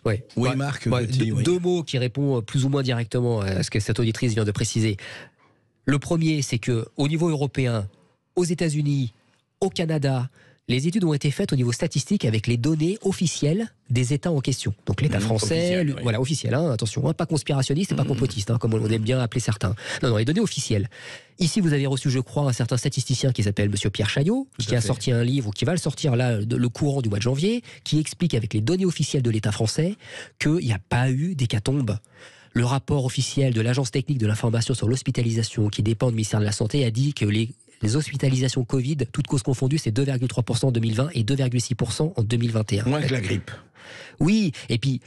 [SPEAKER 8] Oui, Marc.
[SPEAKER 12] Deux mots qui répondent plus ou moins directement à ce que cette auditrice vient de préciser. Le premier, c'est qu'au niveau européen, aux États-Unis, au Canada, les études ont été faites au niveau statistique avec les données officielles des États en question. Donc l'État français, officiel, attention, pas conspirationniste et pas complotiste, comme on aime bien appeler certains. Non, les données officielles. Ici, vous avez reçu, je crois, un certain statisticien qui s'appelle Monsieur Pierre Chaillot, qui a sorti un livre, ou qui va le sortir là, le courant du mois de janvier, qui explique avec les données officielles de l'État français qu'il n'y a pas eu d'hécatombe. Le rapport officiel de l'Agence technique de l'information sur l'hospitalisation, qui dépend du ministère de la Santé, a dit que les hospitalisations Covid, toutes causes confondues, c'est 2,3% en 2020 et 2,6% en 2021.
[SPEAKER 8] Moins que la grippe.
[SPEAKER 12] Oui, et puis,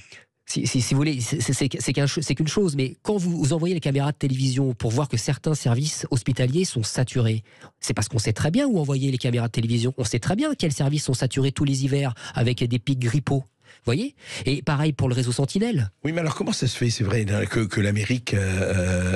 [SPEAKER 12] si vous voulez, c'est qu'une chose, mais quand vous envoyez les caméras de télévision pour voir que certains services hospitaliers sont saturés, c'est parce qu'on sait très bien où envoyer les caméras de télévision. On sait très bien quels services sont saturés tous les hivers avec des pics grippaux. Vous voyez ? Et pareil pour le réseau Sentinelle.
[SPEAKER 8] Oui, mais alors comment ça se fait, c'est vrai, que l'Amérique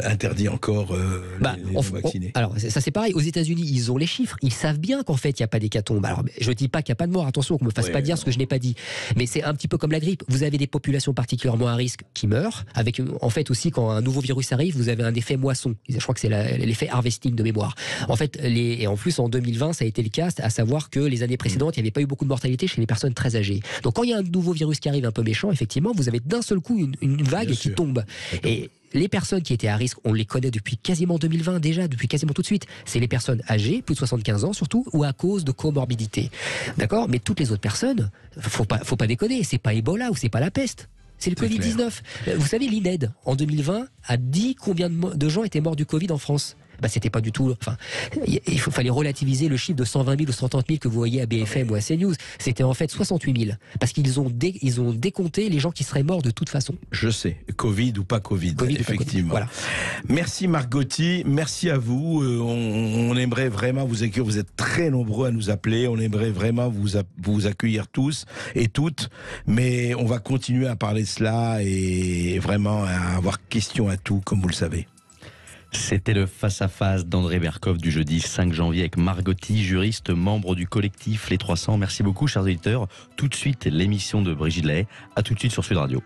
[SPEAKER 8] interdit encore les non-vaccinés ?
[SPEAKER 12] Alors, ça c'est pareil. Aux États-Unis, ils ont les chiffres. Ils savent bien qu'en fait, il n'y a pas d'hécatombe. Alors, je ne dis pas qu'il n'y a pas de mort. Attention, qu'on ne me fasse pas dire ce que je n'ai pas dit. Mais c'est un petit peu comme la grippe. Vous avez des populations particulièrement à risque qui meurent. Avec, en fait, aussi, quand un nouveau virus arrive, vous avez un effet moisson. Je crois que c'est l'effet harvesting de mémoire. En fait, et en plus, en 2020, ça a été le cas, à savoir que les années précédentes, il n'y avait pas eu beaucoup de mortalité chez les personnes très âgées. Donc, quand il y a un nouveau nouveau virus qui arrive un peu méchant, effectivement, vous avez d'un seul coup une vague qui tombe. Et les personnes qui étaient à risque, on les connaît depuis quasiment 2020 déjà, depuis quasiment tout de suite. C'est les personnes âgées, plus de 75 ans surtout, ou à cause de comorbidité. D'accord ? Mais toutes les autres personnes, faut pas déconner, c'est pas Ebola ou c'est pas la peste. C'est le Covid-19. Vous savez, l'INED, en 2020, a dit combien de gens étaient morts du Covid en France ? C'était pas du tout. Enfin, fallait relativiser le chiffre de 120 000 ou 130 000 que vous voyez à BFM ou à CNews. C'était en fait 68 000. Parce qu'ils ont décompté les gens qui seraient morts de toute façon.
[SPEAKER 8] Je sais. Covid ou pas Covid effectivement. Voilà. Merci Marc Gauthier. Merci à vous. On aimerait vraiment vous accueillir. Vous êtes très nombreux à nous appeler. On aimerait vraiment vous accueillir tous et toutes. Mais on va continuer à parler de cela et vraiment à avoir question à tout, comme vous le savez.
[SPEAKER 4] C'était le face-à-face d'André Berkoff du jeudi 5 janvier avec Marc Gauthier, juriste, membre du collectif Les 300. Merci beaucoup, chers auditeurs. Tout de suite, l'émission de Brigitte Lahaie. À tout de suite sur Sud Radio.